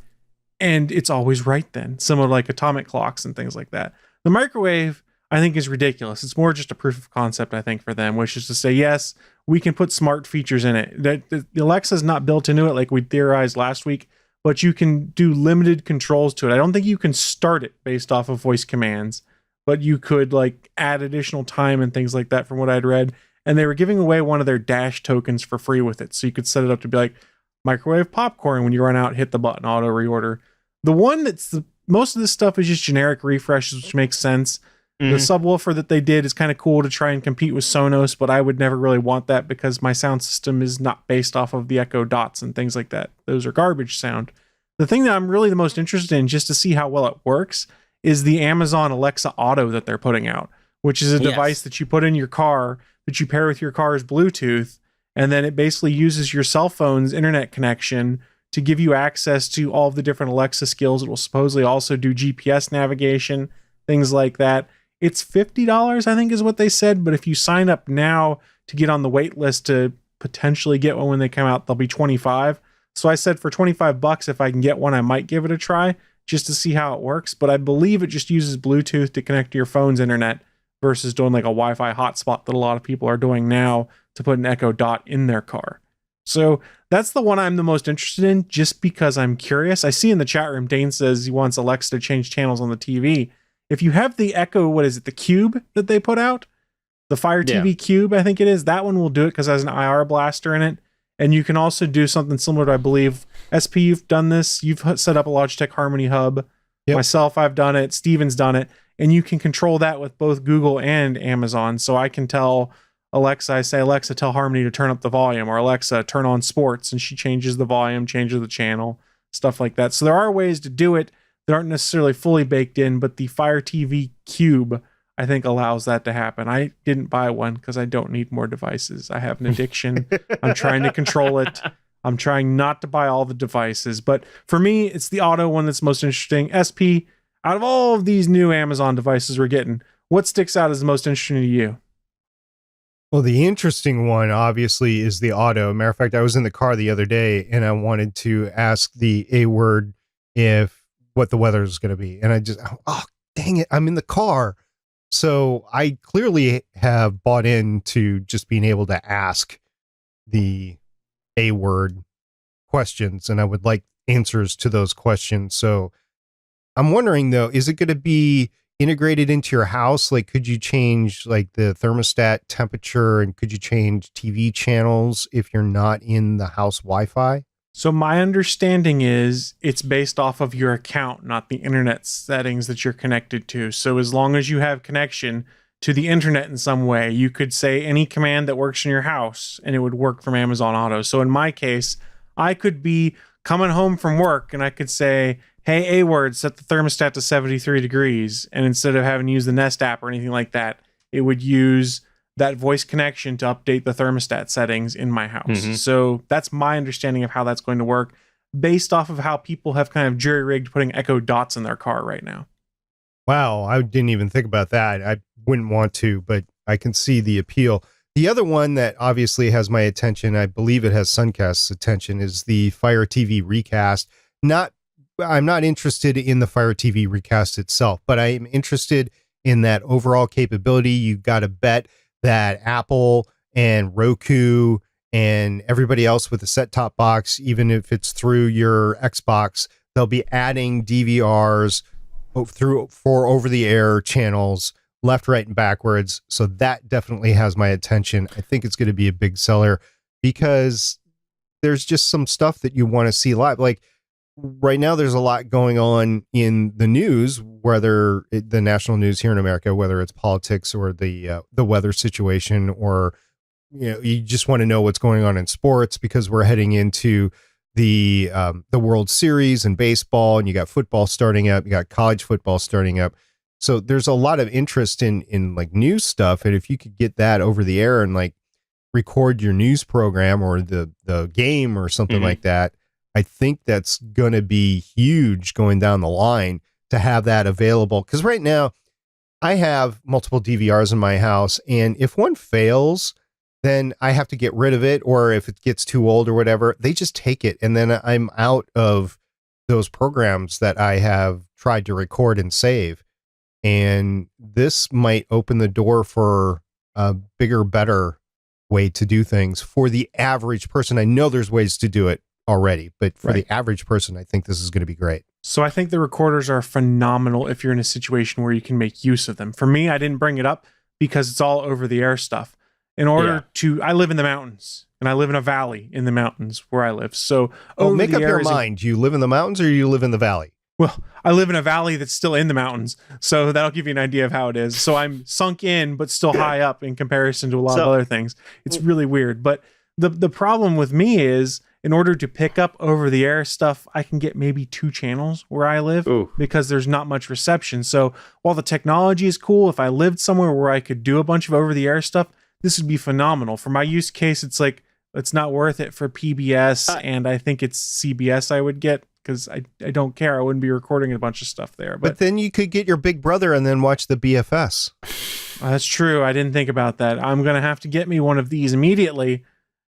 and it's always right then, similar to like atomic clocks and things like that. The microwave, I think, is ridiculous. It's more just a proof of concept, I think, for them, which is to say, yes, we can put smart features in it. The Alexa's not built into it like we theorized last week, but you can do limited controls to it. I don't think you can start it based off of voice commands, but you could like add additional time and things like that from what I'd read. And they were giving away one of their Dash tokens for free with it. So you could set it up to be like microwave popcorn. When you run out, hit the button, auto reorder. The one that's most of this stuff is just generic refreshes, which makes sense. The subwoofer that they did is kind of cool to try and compete with Sonos, but I would never really want that because my sound system is not based off of the Echo Dots and things like that. Those are garbage sound. The thing that I'm really the most interested in, just to see how well it works, is the Amazon Alexa Auto that they're putting out, which is a device that you put in your car that you pair with your car's Bluetooth, and then it basically uses your cell phone's internet connection to give you access to all of the different Alexa skills. It will supposedly also do GPS navigation, things like that. It's $50, I think is what they said, but if you sign up now to get on the wait list to potentially get one when they come out, they'll be $25. So I said for $25, if I can get one, I might give it a try just to see how it works. But I believe it just uses Bluetooth to connect to your phone's internet versus doing like a Wi-Fi hotspot that a lot of people are doing now to put an Echo Dot in their car. So that's the one I'm the most interested in just because I'm curious. I see in the chat room, Dane says he wants Alexa to change channels on the TV. If you have the Echo, what is it, the Cube that they put out? The Fire TV Cube, I think it is. That one will do it because it has an IR blaster in it. And you can also do something similar to, I believe, SP, you've done this. You've set up a Logitech Harmony Hub. Yep. Myself, I've done it. Steven's done it. And you can control that with both Google and Amazon. So I can tell Alexa, I say, Alexa, tell Harmony to turn up the volume. Or Alexa, turn on sports. And she changes the volume, changes the channel, stuff like that. So there are ways to do it that aren't necessarily fully baked in, but the Fire TV Cube, I think, allows that to happen. I didn't buy one because I don't need more devices. I have an addiction. I'm trying to control it. I'm trying not to buy all the devices. But for me, it's the Auto one that's most interesting. SP, out of all of these new Amazon devices we're getting, what sticks out as the most interesting to you? Well, the interesting one, obviously, is the Auto. Matter of fact, I was in the car the other day, and I wanted to ask the A-word what the weather is going to be. And I just, oh, dang it, I'm in the car. So I clearly have bought into just being able to ask the A-word questions, and I would like answers to those questions. So I'm wondering, though, is it going to be integrated into your house? Like, could you change like the thermostat temperature, and could you change TV channels if you're not in the house Wi-Fi? So my understanding is it's based off of your account, not the internet settings that you're connected to. So as long as you have connection to the internet in some way, you could say any command that works in your house and it would work from Amazon Auto. So in my case, I could be coming home from work and I could say, hey, A-word, set the thermostat to 73 degrees. And instead of having to use the Nest app or anything like that, it would use that voice connection to update the thermostat settings in my house. So that's my understanding of how that's going to work based off of how people have kind of jury-rigged putting Echo Dots in their car right now. Wow, I didn't even think about that. I wouldn't want to, but I can see the appeal. The other one that obviously has my attention, I believe it has Suncast's attention, is the Fire TV Recast. I'm not interested in the Fire TV Recast itself, but I am interested in that overall capability. You got to bet that Apple and Roku and everybody else with a set-top box, even if it's through your Xbox, they'll be adding DVRs for over-the-air channels, left, right, and backwards. So that definitely has my attention. I think it's going to be a big seller because there's just some stuff that you want to see live. Like right now, there's a lot going on in the news, whether the national news here in America, whether it's politics or the weather situation, or you just want to know what's going on in sports because we're heading into the World Series and baseball, and you got football starting up, you got college football starting up. So there's a lot of interest in like news stuff, and if you could get that over the air and like record your news program or the game or something like that, I think that's going to be huge going down the line to have that available. Because right now I have multiple DVRs in my house, and if one fails, then I have to get rid of it. Or if it gets too old or whatever, they just take it. And then I'm out of those programs that I have tried to record and save. And this might open the door for a bigger, better way to do things for the average person. I know there's ways to do it already, but for the average person, I think this is going to be great. So I think the recorders are phenomenal if you're in a situation where you can make use of them. For me, I didn't bring it up because it's all over the air stuff. In order to, I live in the mountains and I live in a valley in the mountains where I live. So make up your mind. Do you live in the mountains or you live in the valley? Well, I live in a valley that's still in the mountains, so that'll give you an idea of how it is. So I'm sunk in, but still high up in comparison to a lot of other things. It's really weird. But the problem with me is, in order to pick up over-the-air stuff, I can get maybe 2 channels where I live because there's not much reception. So while the technology is cool, if I lived somewhere where I could do a bunch of over-the-air stuff, this would be phenomenal. For my use case, it's like, it's not worth it for PBS, and I think it's CBS I would get, because I don't care. I wouldn't be recording a bunch of stuff there. But then you could get your Big Brother and then watch the BFS. That's true. I didn't think about that. I'm going to have to get me one of these immediately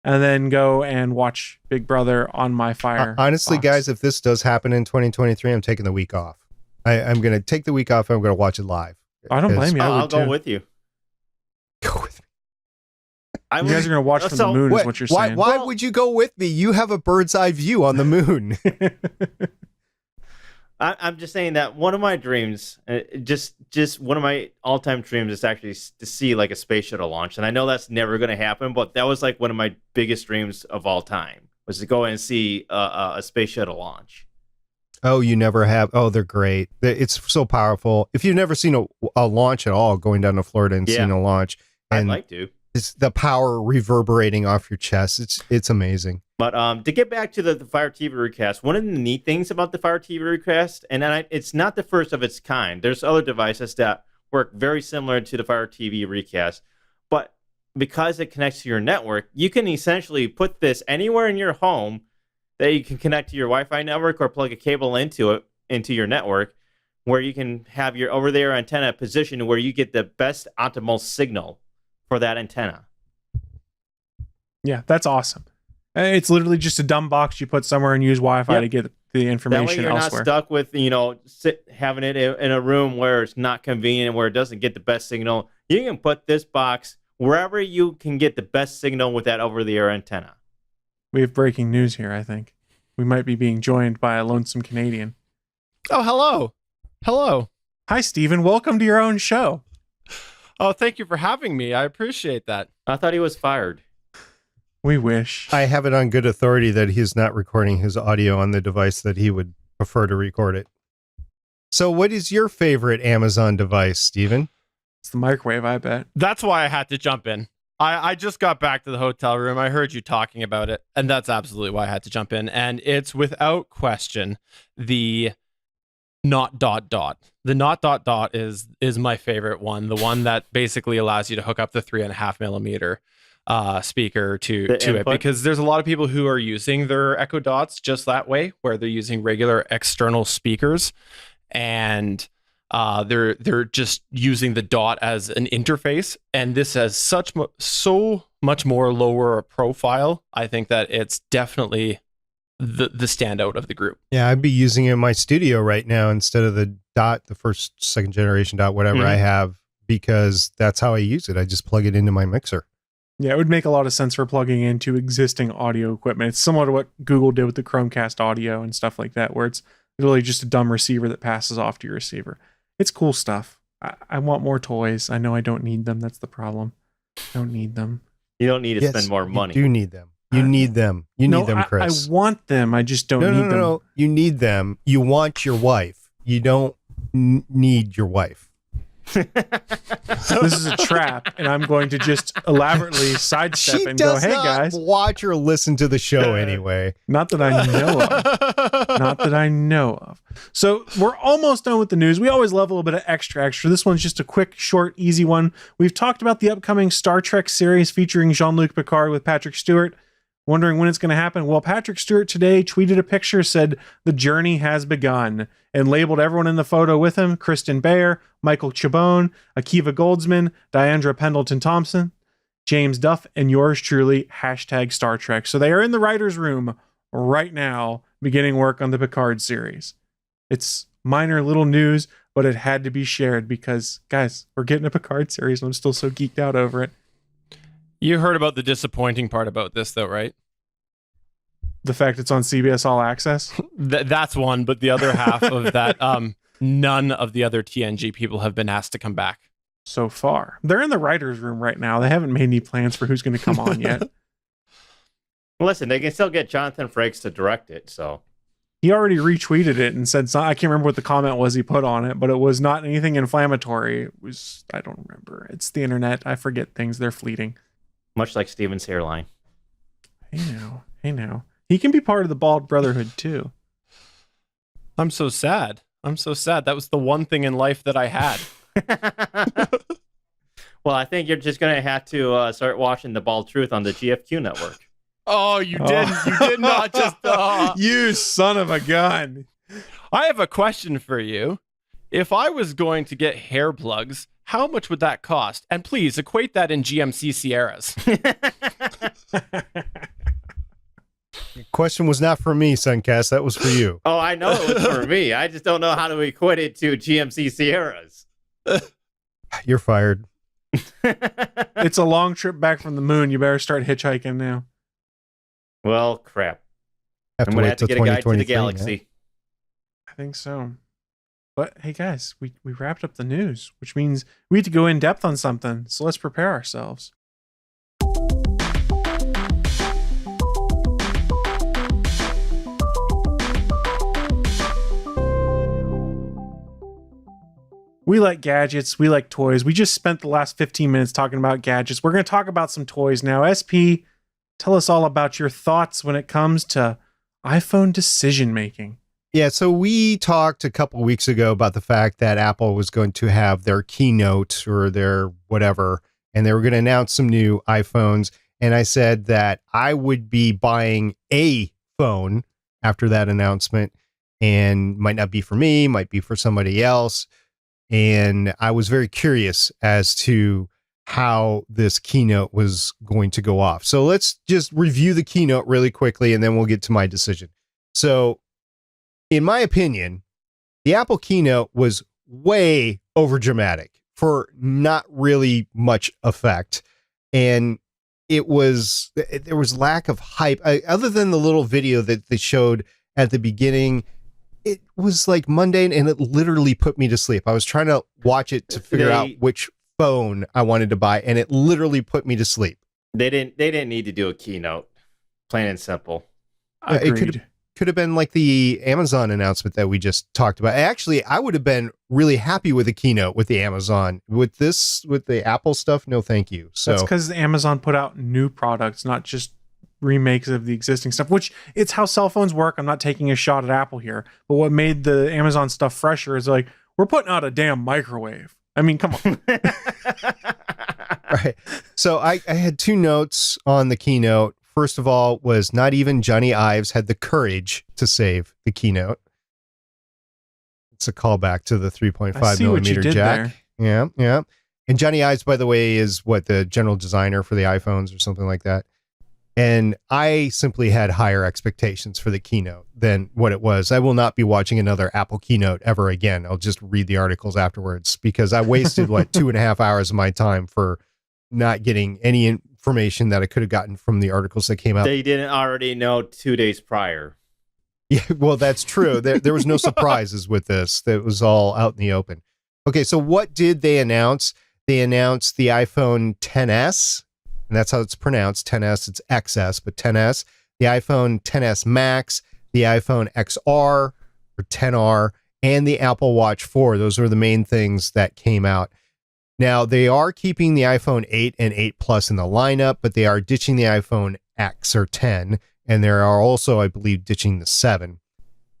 and then go and watch Big Brother on my Fire. Honestly, box. guys, if this does happen in 2023, I'm taking the week off. I'm going to take the week off and I'm going to watch it live. I don't blame you. I'll go with you. Go with me. You guys are going to watch from the moon is what you're saying. Why would you go with me? You have a bird's eye view on the moon. I'm just saying that one of my dreams, just one of my all-time dreams, is actually to see like a space shuttle launch. And I know that's never going to happen, but that was like one of my biggest dreams of all time, was to go and see a space shuttle launch. Oh, you never have? Oh, they're great. It's so powerful. If you've never seen a launch at all, going down to Florida and seeing a launch, and I'd like to. It's the power reverberating off your chest. It's amazing. But to get back to the Fire TV recast, one of the neat things about the Fire TV recast, and it's not the first of its kind. There's other devices that work very similar to the Fire TV recast, but because it connects to your network, you can essentially put this anywhere in your home that you can connect to your Wi-Fi network or plug a cable into your network, where you can have your over-the-air antenna positioned where you get the best optimal signal for that antenna. Yeah, that's awesome. It's literally just a dumb box you put somewhere and use Wi-Fi to get the information that way you're elsewhere. Not stuck with having it in a room where it's not convenient, where it doesn't get the best signal. You can put this box wherever you can get the best signal with that over-the-air antenna. We have breaking news here, I think. We might be being joined by a lonesome Canadian. Oh, hello. Hello. Hi, Stephen. Welcome to your own show. Oh, thank you for having me. I appreciate that. I thought he was fired. We wish. I have it on good authority that he's not recording his audio on the device that he would prefer to record it. So what is your favorite Amazon device, Stephen? It's the microwave, I bet. That's why I had to jump in. I just got back to the hotel room. I heard you talking about it, and that's absolutely why I had to jump in. And it's without question the not ... The not ... is my favorite one. The one that basically allows you to hook up the 3.5 millimeter speaker to it, because there's a lot of people who are using their Echo Dots just that way, where they're using regular external speakers, and they're just using the dot as an interface. And this has so much more lower profile. I think that it's definitely the standout of the group. Yeah, I'd be using it in my studio right now instead of the dot, the second generation dot, whatever I have, because that's how I use it. I just plug it into my mixer. Yeah, it would make a lot of sense for plugging into existing audio equipment. It's similar to what Google did with the Chromecast audio and stuff like that, where it's literally just a dumb receiver that passes off to your receiver. It's cool stuff. I want more toys. I know I don't need them. That's the problem. I don't need them. You don't need to spend more money. You do need them. You need them. You need them, Chris. I want them. I just don't need them. No. You need them. You want your wife. You don't need your wife. This is a trap, and I'm going to just elaborately sidestep and go, hey, guys. Watch or listen to the show anyway. Not that I know of. Not that I know of. So we're almost done with the news. We always love a little bit of extra. This one's just a quick, short, easy one. We've talked about the upcoming Star Trek series featuring Jean-Luc Picard with Patrick Stewart. Wondering when it's going to happen? Well, Patrick Stewart today tweeted a picture, said the journey has begun, and labeled everyone in the photo with him: Kristen Beyer, Michael Chabon, Akiva Goldsman, Diandra Pendleton-Thompson, James Duff, and yours truly, #Star Trek. So they are in the writer's room right now beginning work on the Picard series. It's minor little news, but it had to be shared because, guys, we're getting a Picard series and I'm still so geeked out over it. You heard about the disappointing part about this, though, right? The fact it's on CBS All Access? That's one, but the other half of that, none of the other TNG people have been asked to come back. So far. They're in the writer's room right now. They haven't made any plans for who's going to come on yet. Listen, they can still get Jonathan Frakes to direct it, so. He already retweeted it and said, I can't remember what the comment was he put on it, but it was not anything inflammatory. It was, I don't remember. It's the internet. I forget things. They're fleeting. Much like Steven's hairline. Hey now. He can be part of the Bald Brotherhood, too. I'm so sad. That was the one thing in life that I had. Well, I think you're just going to have to start watching The Bald Truth on the GFQ network. Oh, you didn't. You did not just... You son of a gun. I have a question for you. If I was going to get hair plugs, how much would that cost? And please equate that in GMC Sierras. Question was not for me, Suncast. That was for you. Oh, I know it was for me. I just don't know how to equate it to GMC Sierras. You're fired. It's a long trip back from the moon. You better start hitchhiking now. Well, crap. Have I'm to going to wait have to till get a guide to the 2023. galaxy. I think so. But hey, guys, we wrapped up the news, which means we need to go in depth on something. So let's prepare ourselves. We like gadgets. We like toys. We just spent the last 15 minutes talking about gadgets. We're going to talk about some toys now. SP, tell us all about your thoughts when it comes to iPhone decision making. Yeah, so we talked a couple weeks ago about the fact that Apple was going to have their keynote or their whatever, and they were going to announce some new iPhones. And I said that I would be buying a phone after that announcement, and might not be for me, might be for somebody else. And I was very curious as to how this keynote was going to go off. So let's just review the keynote really quickly, and then we'll get to my decision. So, in my opinion, the Apple keynote was way overdramatic for not really much effect. And there was lack of hype. Other than the little video that they showed at the beginning, it was like mundane, and it literally put me to sleep. I was trying to watch it to figure out which phone I wanted to buy, and it literally put me to sleep. They didn't need to do a keynote. Plain and simple. Agreed. It could have been like the Amazon announcement that we just talked about. Actually, I would have been really happy with a keynote with the Amazon. With the Apple stuff, no thank you. So that's because Amazon put out new products, not just remakes of the existing stuff, which it's how cell phones work. I'm not taking a shot at Apple here, but what made the Amazon stuff fresher is like, we're putting out a damn microwave. I mean, come on. Right. So I had two notes on the keynote. First of all, was not even Johnny Ives had the courage to save the keynote. It's a callback to the 3.5 millimeter jack. There. Yeah. And Johnny Ives, by the way, is the general designer for the iPhones or something like that. And I simply had higher expectations for the keynote than what it was. I will not be watching another Apple keynote ever again. I'll just read the articles afterwards because I wasted 2.5 hours of my time for not getting any information that I could have gotten from the articles that came out. They didn't already know 2 days prior. Yeah, well, that's true. There was no surprises with this. That was all out in the open. Okay, so what did they announce? They announced the iPhone XS. And that's how it's pronounced, 10S. It's XS, but 10S. The iPhone XS Max, the iPhone XR or 10R, and the Apple Watch 4. Those are the main things that came out. Now, they are keeping the iPhone 8 and 8 Plus in the lineup, but they are ditching the iPhone X or 10, and they are also, I believe, ditching the 7.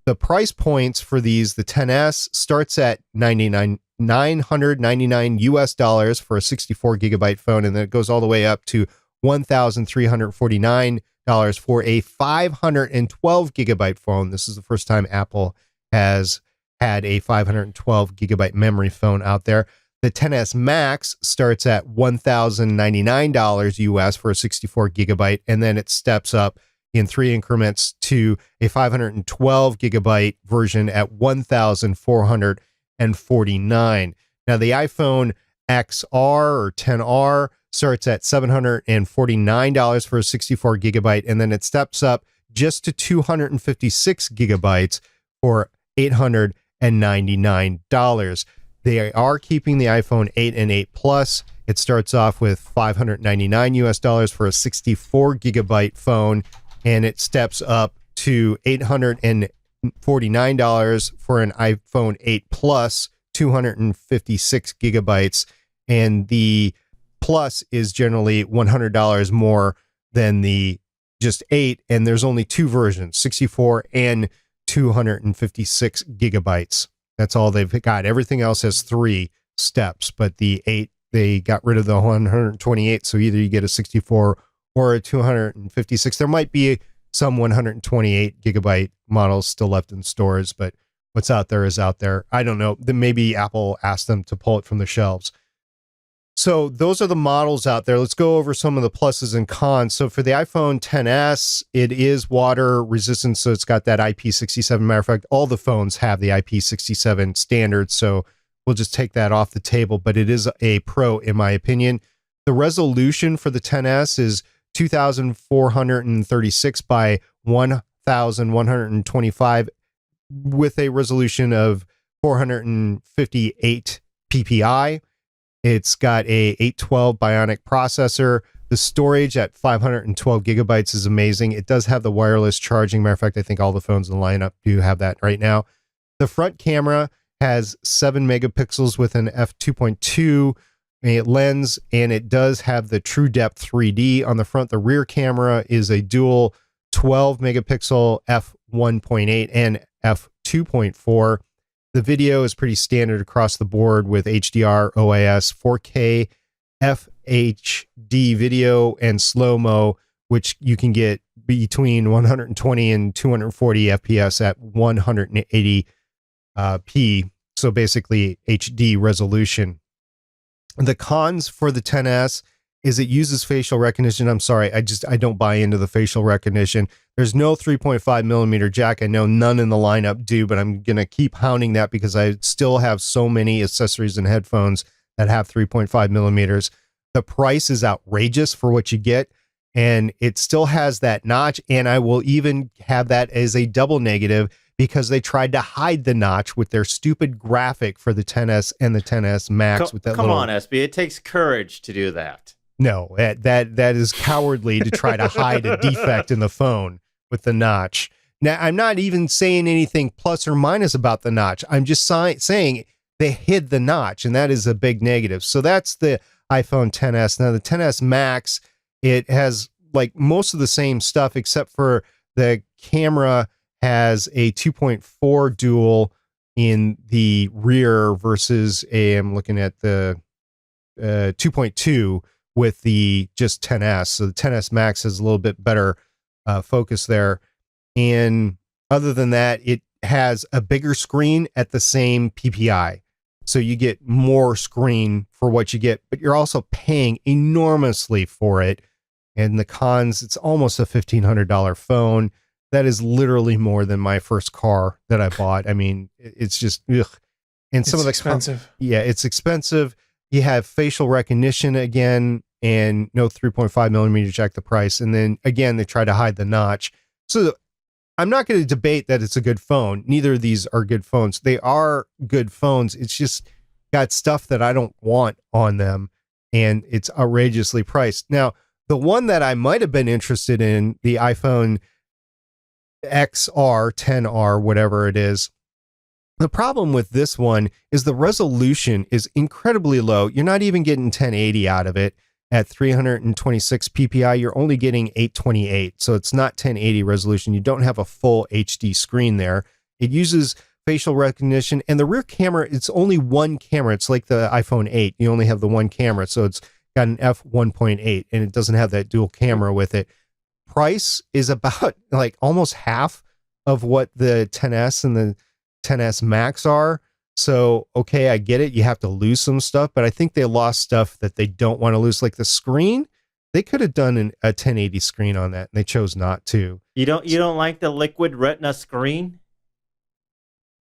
The price points for these, the 10S starts at $999 US for a 64 gigabyte phone, and then it goes all the way up to $1,349 for a 512 gigabyte phone. This is the first time Apple has had a 512 gigabyte memory phone out there. The 10S Max starts at $1,099 US for a 64 gigabyte, and then it steps up, in 3 increments to a 512 gigabyte version at $1,449. Now, the iPhone XR or 10R starts at $749 for a 64 gigabyte, and then it steps up just to 256 gigabytes for $899. They are keeping the iPhone 8 and 8 Plus. It starts off with $599 US for a 64 gigabyte phone, and it steps up to $849 for an iPhone 8 Plus, 256 gigabytes. And the Plus is generally $100 more than the just 8. And there's only 2 versions, 64 and 256 gigabytes. That's all they've got. Everything else has 3 steps, but the 8, they got rid of the 128. So either you get a 64 or a 256. There might be some 128 gigabyte models still left in stores, but what's out there is out there. I don't know. Then maybe Apple asked them to pull it from the shelves. So those are the models out there. Let's go over some of the pluses and cons. So for the iPhone XS, it is water resistant. So it's got that IP67. Matter of fact, all the phones have the IP67 standard. So we'll just take that off the table, but it is a pro in my opinion. The resolution for the XS is 2,436 by 1,125 with a resolution of 458 ppi. It's got a 812 Bionic processor. The storage at 512 gigabytes is amazing. It does have the wireless charging. Matter of fact, I think all the phones in the lineup do have that right now. The front camera has 7 megapixels with an f2.2 lens, and it does have the True Depth 3D on the front. The rear camera is a dual 12 megapixel f1.8 and f2.4. The video is pretty standard across the board with HDR, OIS, 4K, FHD video, and slow-mo, which you can get between 120 and 240 FPS at 180p. So basically HD resolution. The cons for the XS is it uses facial recognition. I'm sorry, I don't buy into the facial recognition. There's no 3.5 millimeter jack. I know none in the lineup do, but I'm going to keep hounding that because I still have so many accessories and headphones that have 3.5 millimeters. The price is outrageous for what you get, and it still has that notch, and I will even have that as a double negative because they tried to hide the notch with their stupid graphic for the XS and the XS Max. Come on, SB. It takes courage to do that. No, that is cowardly to try to hide a defect in the phone with the notch. Now, I'm not even saying anything plus or minus about the notch. I'm just saying they hid the notch, and that is a big negative. So that's the iPhone XS. Now, the XS Max, it has like most of the same stuff except for the camera has a 2.4 dual in the rear versus I'm looking at the 2.2 with the just XS. So the XS Max has a little bit better focus there. And other than that, it has a bigger screen at the same PPI. So you get more screen for what you get, but you're also paying enormously for it. And the cons, it's almost a $1,500 phone. That is literally more than my first car that I bought. I mean, it's just, ugh. And some of the expensive. Yeah, it's expensive. You have facial recognition again, and no 3.5 millimeter jack the price. And then again, they try to hide the notch. So I'm not going to debate that it's a good phone. Neither of these are good phones. They are good phones. It's just got stuff that I don't want on them, and it's outrageously priced. Now, the one that I might have been interested in, the iPhone XR, 10R, whatever it is. The problem with this one is the resolution is incredibly low. You're not even getting 1080 out of it at 326 ppi. You're only getting 828. So it's not 1080 resolution. You don't have a full HD screen there. It uses facial recognition, and the rear camera, it's only one camera. It's like the iPhone 8. You only have the one camera. So it's got an f1.8, and it doesn't have that dual camera with it. Price is about like almost half of what the XS and the XS Max are. So, okay, I get it. You have to lose some stuff, but I think they lost stuff that they don't want to lose. Like the screen, They could have done a 1080 screen on that, and they chose not to. You don't like the liquid retina screen?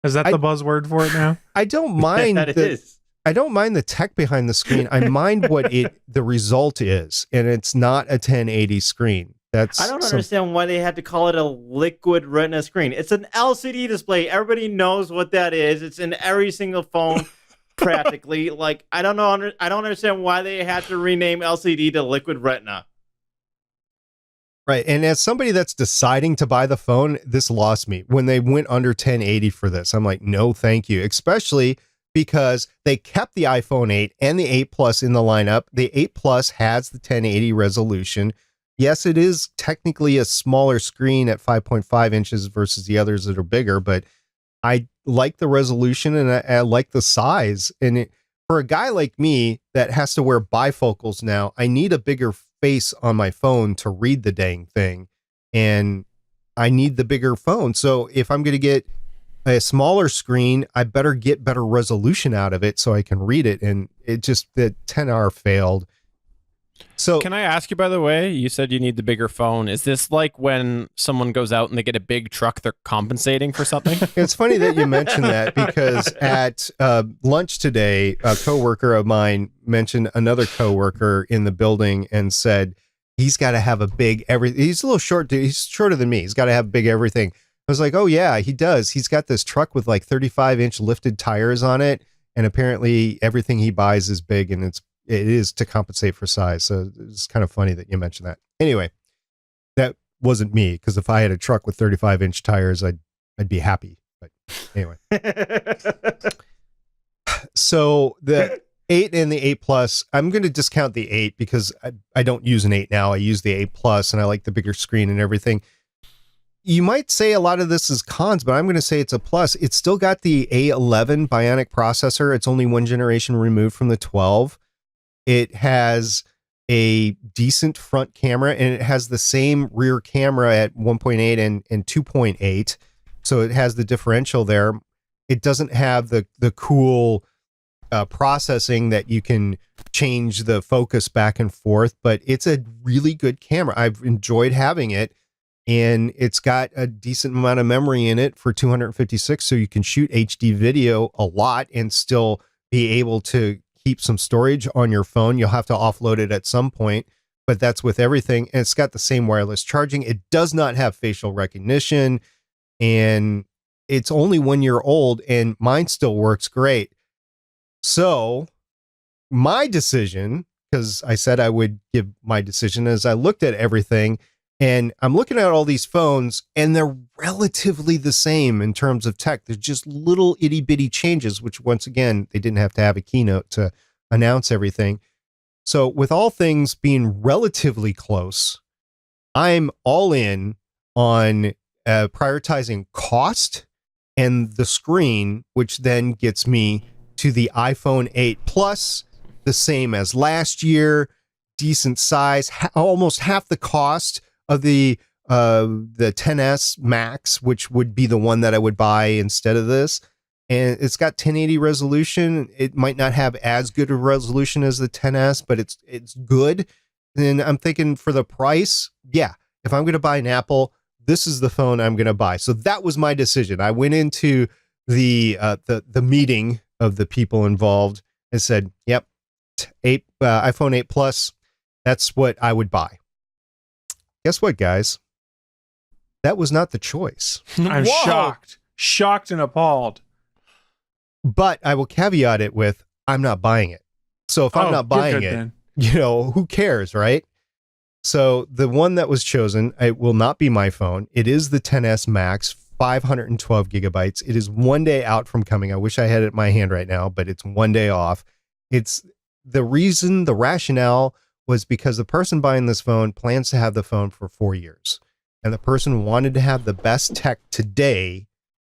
Is that the buzzword for it now? I don't mind That it is. I don't mind the tech behind the screen. I mind what the result is, and it's not a 1080 screen. I don't understand why they had to call it a liquid retina screen. It's an LCD display. Everybody knows what that is. It's in every single phone practically. Like, I don't know. I don't understand why they had to rename LCD to liquid retina. Right. And as somebody that's deciding to buy the phone, this lost me. When they went under 1080 for this, I'm like, no, thank you. Especially because they kept the iPhone 8 and the 8 Plus in the lineup. The 8 Plus has the 1080 resolution. Yes, it is technically a smaller screen at 5.5 inches versus the others that are bigger, but I like the resolution and I like the size. And for a guy like me that has to wear bifocals now, I need a bigger face on my phone to read the dang thing. And I need the bigger phone. So if I'm going to get a smaller screen, I better get better resolution out of it so I can read it. And it just, the 10R failed. So can I ask you, by the way, you said you need the bigger phone. Is this like when someone goes out and they get a big truck, they're compensating for something? It's funny that you mentioned that because at lunch today, a coworker of mine mentioned another coworker in the building and said, he's got to have a big everything. He's a little short, dude. He's shorter than me. He's got to have big everything. I was like, oh yeah, he does. He's got this truck with like 35-inch lifted tires on it. And apparently everything he buys is big, and it is to compensate for size. So it's kind of funny that you mentioned that. Anyway, that wasn't me, because if I had a truck with 35-inch tires, I'd be happy. But anyway. So the 8 and the 8 Plus, I'm going to discount the 8 because I don't use an 8 now. I use the 8 Plus, and I like the bigger screen and everything. You might say a lot of this is cons, but I'm going to say it's a plus. It's still got the A11 Bionic processor. It's only one generation removed from the 12. It has a decent front camera, and it has the same rear camera at 1.8 and 2.8. So it has the differential there. It doesn't have the cool processing that you can change the focus back and forth, but it's a really good camera. I've enjoyed having it, and it's got a decent amount of memory in it for 256. So you can shoot HD video a lot and still be able to keep some storage on your phone. You'll have to offload it at some point, but that's with everything. And it's got the same wireless charging. It does not have facial recognition, and it's only 1 year old, and mine still works great. So my decision, because I said I would give my decision, as I looked at everything, and I'm looking at all these phones, and they're relatively the same in terms of tech. There's just little itty bitty changes, which once again, they didn't have to have a keynote to announce everything. So with all things being relatively close, I'm all in on prioritizing cost and the screen, which then gets me to the iPhone 8 Plus, the same as last year, decent size, almost half the cost of the 10s Max, which would be the one that I would buy instead of this. And it's got 1080 resolution. It might not have as good a resolution as the 10s, but it's good. And I'm thinking for the price, yeah, if I'm going to buy an Apple, this is the phone I'm going to buy. So that was my decision. I went into the meeting of the people involved and said, yep, iPhone 8 Plus, that's what I would buy. Guess what, guys? That was not the choice. I'm shocked and appalled. But I will caveat it with, I'm not buying it. So if I'm not buying it, then, you know, who cares, right? So the one that was chosen, it will not be my phone. It is the 10s Max, 512 gigabytes. It is 1 day out from coming. I wish I had it in my hand right now, but it's 1 day off. It's the rationale was because the person buying this phone plans to have the phone for 4 years. And the person wanted to have the best tech today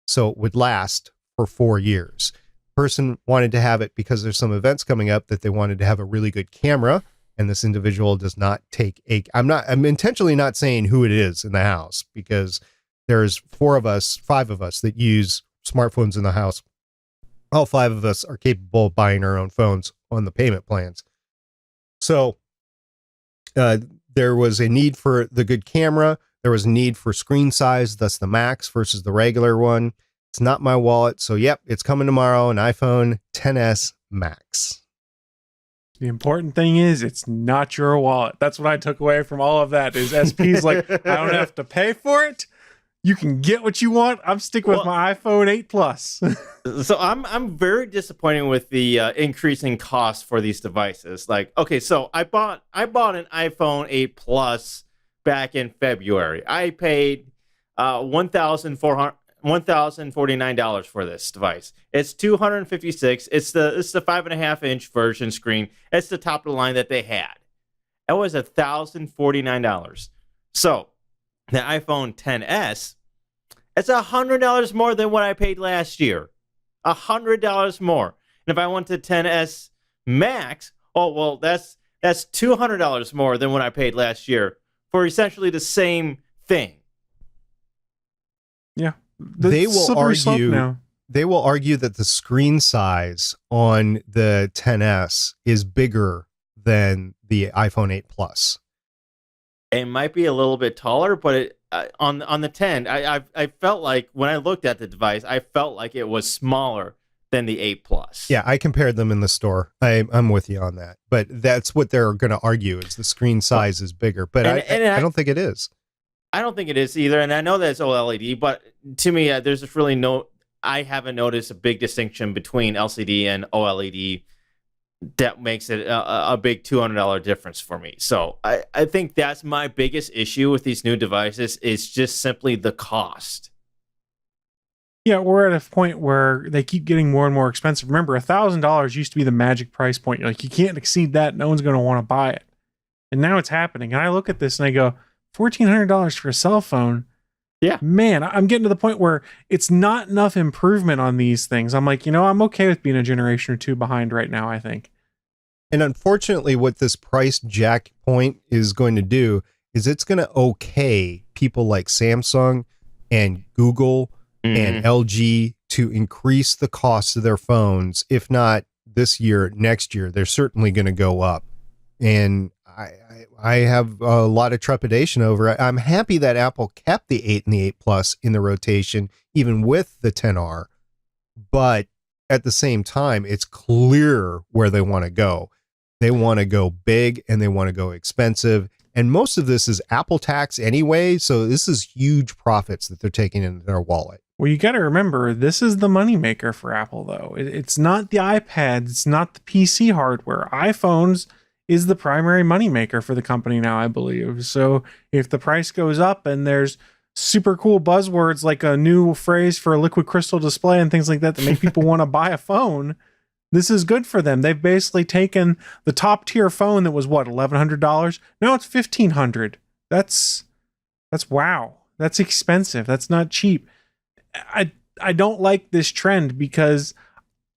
so it would last for 4 years. Person wanted to have it because there's some events coming up that they wanted to have a really good camera, and this individual does not take I'm intentionally not saying who it is in the house, because there's 5 of us that use smartphones in the house. All 5 of us are capable of buying our own phones on the payment plans. So There was a need for the good camera. There was a need for screen size, thus the Max versus the regular one. It's not my wallet. So, yep, it's coming tomorrow, an iPhone XS Max. The important thing is it's not your wallet. That's what I took away from all of that is SP's like, I don't have to pay for it. You can get what you want. I'm sticking with my iPhone 8 Plus. So I'm very disappointed with the increasing cost for these devices. Like, okay, so I bought an iPhone 8 Plus back in February. I paid $1,049 for this device. It's $256. It's the 5.5-inch version screen. It's the top of the line that they had. It was $1,049. So the iPhone XS, it's $100 more than what I paid last year. $100 more. And if I went to XS Max, oh well, that's $200 more than what I paid last year for essentially the same thing. Yeah. They will argue that the screen size on the XS is bigger than the iPhone 8 Plus. It might be a little bit taller, but on the 10, I felt like when I looked at the device, I felt like it was smaller than the 8 Plus. Yeah, I compared them in the store. I'm with you on that. But that's what they're going to argue is the screen size is bigger. But I don't think it is. I don't think it is either. And I know that it's OLED, but to me, there's just really I haven't noticed a big distinction between LCD and OLED that makes it a big $200 difference for me. So I think that's my biggest issue with these new devices is just simply the cost. Yeah, we're at a point where they keep getting more and more expensive. Remember, $1,000 used to be the magic price point. You're like, you can't exceed that. No one's going to want to buy it. And now it's happening. And I look at this and I go, $1,400 for a cell phone. Yeah. Man, I'm getting to the point where it's not enough improvement on these things. I'm like, I'm okay with being a generation or two behind right now, I think. And unfortunately, what this price jack point is going to do is it's going to okay people like Samsung and Google and LG to increase the cost of their phones. If not this year, next year, they're certainly going to go up. And I have a lot of trepidation over it. I'm happy that Apple kept the 8 and the 8 Plus in the rotation, even with the XR. But at the same time, it's clear where they want to go. They want to go big and they want to go expensive. And most of this is Apple tax anyway. So this is huge profits that they're taking into their wallet. Well, you got to remember, this is the moneymaker for Apple, though. It's not the iPads. It's not the PC hardware. iPhones is the primary moneymaker for the company now, I believe. So if the price goes up and there's super cool buzzwords like a new phrase for a liquid crystal display and things like that make people want to buy a phone, this is good for them. They've basically taken the top tier phone that was $1,100. Now it's $1,500. That's wow. That's expensive. That's not cheap. I don't like this trend because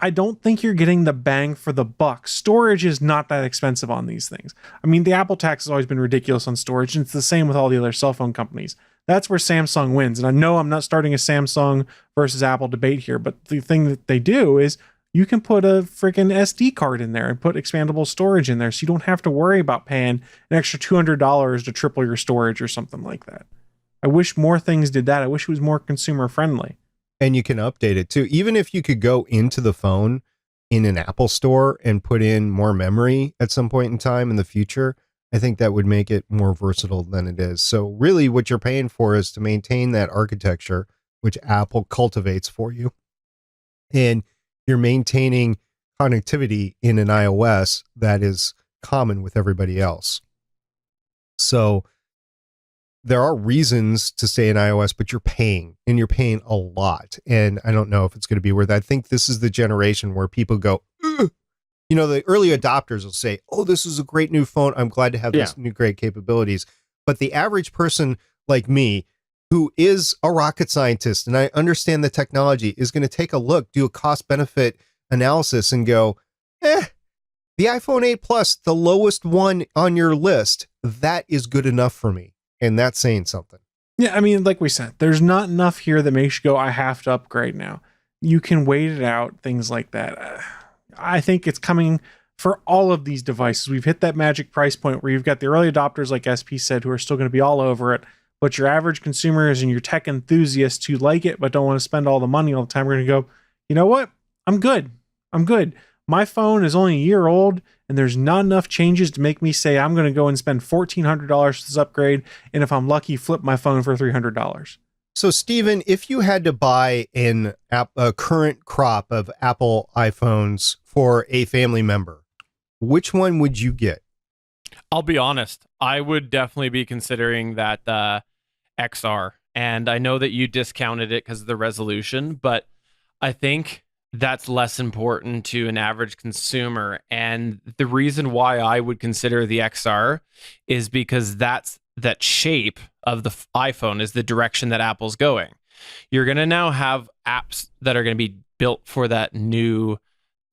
I don't think you're getting the bang for the buck. Storage is not that expensive on these things. I mean, the Apple tax has always been ridiculous on storage, and it's the same with all the other cell phone companies. That's where Samsung wins. And I know I'm not starting a Samsung versus Apple debate here, but the thing that they do is you can put a freaking SD card in there and put expandable storage in there, so you don't have to worry about paying an extra $200 to triple your storage or something like that. I wish more things did that. I wish it was more consumer friendly. And you can update it too. Even if you could go into the phone in an Apple store and put in more memory at some point in time in the future, I think that would make it more versatile than it is. So really what you're paying for is to maintain that architecture, which Apple cultivates for you. And you're maintaining connectivity in an iOS that is common with everybody else. So there are reasons to stay in iOS, but you're paying a lot. And I don't know if it's going to be worth it. I think this is the generation where people go, ugh. The early adopters will say, oh, this is a great new phone. I'm glad to have this new great capabilities. But the average person like me, who is a rocket scientist and I understand the technology, is going to take a look, do a cost benefit analysis and go, the iPhone 8 Plus, the lowest one on your list, that is good enough for me. And that's saying something. Yeah, I mean, like we said, there's not enough here that makes you go, I have to upgrade now. You can wait it out, things like that. I think it's coming for all of these devices. We've hit that magic price point where you've got the early adopters, like SP said, who are still going to be all over it. But your average consumers and your tech enthusiasts who like it but don't want to spend all the money all the time are going to go, you know what? I'm good. My phone is only a year old, and there's not enough changes to make me say I'm going to go and spend $1,400 for this upgrade, and if I'm lucky, flip my phone for $300. So, Steven, if you had to buy a current crop of Apple iPhones for a family member, which one would you get? I'll be honest. I would definitely be considering that XR. And I know that you discounted it because of the resolution, but I think that's less important to an average consumer. And the reason why I would consider the XR is because that shape of the iPhone is the direction that Apple's going. You're going to now have apps that are going to be built for that new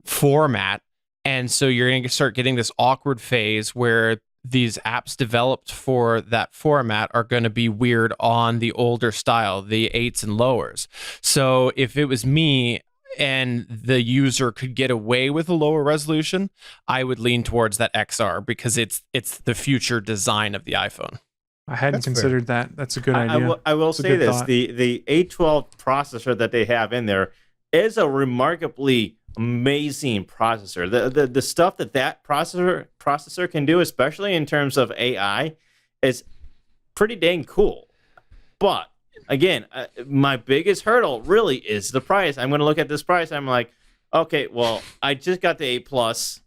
format. And so you're going to start getting this awkward phase where these apps developed for that format are going to be weird on the older style, the 8s and lowers. So if it was me and the user could get away with a lower resolution, I would lean towards that XR because it's the future design of the iPhone. I hadn't considered that. That's a good idea. I will say this: the A12 processor that they have in there is a remarkably amazing processor. The stuff that processor can do, especially in terms of AI, is pretty dang cool. But again, my biggest hurdle really is the price. I'm going to look at this price. I'm like, okay, well, I just got the 8 Plus.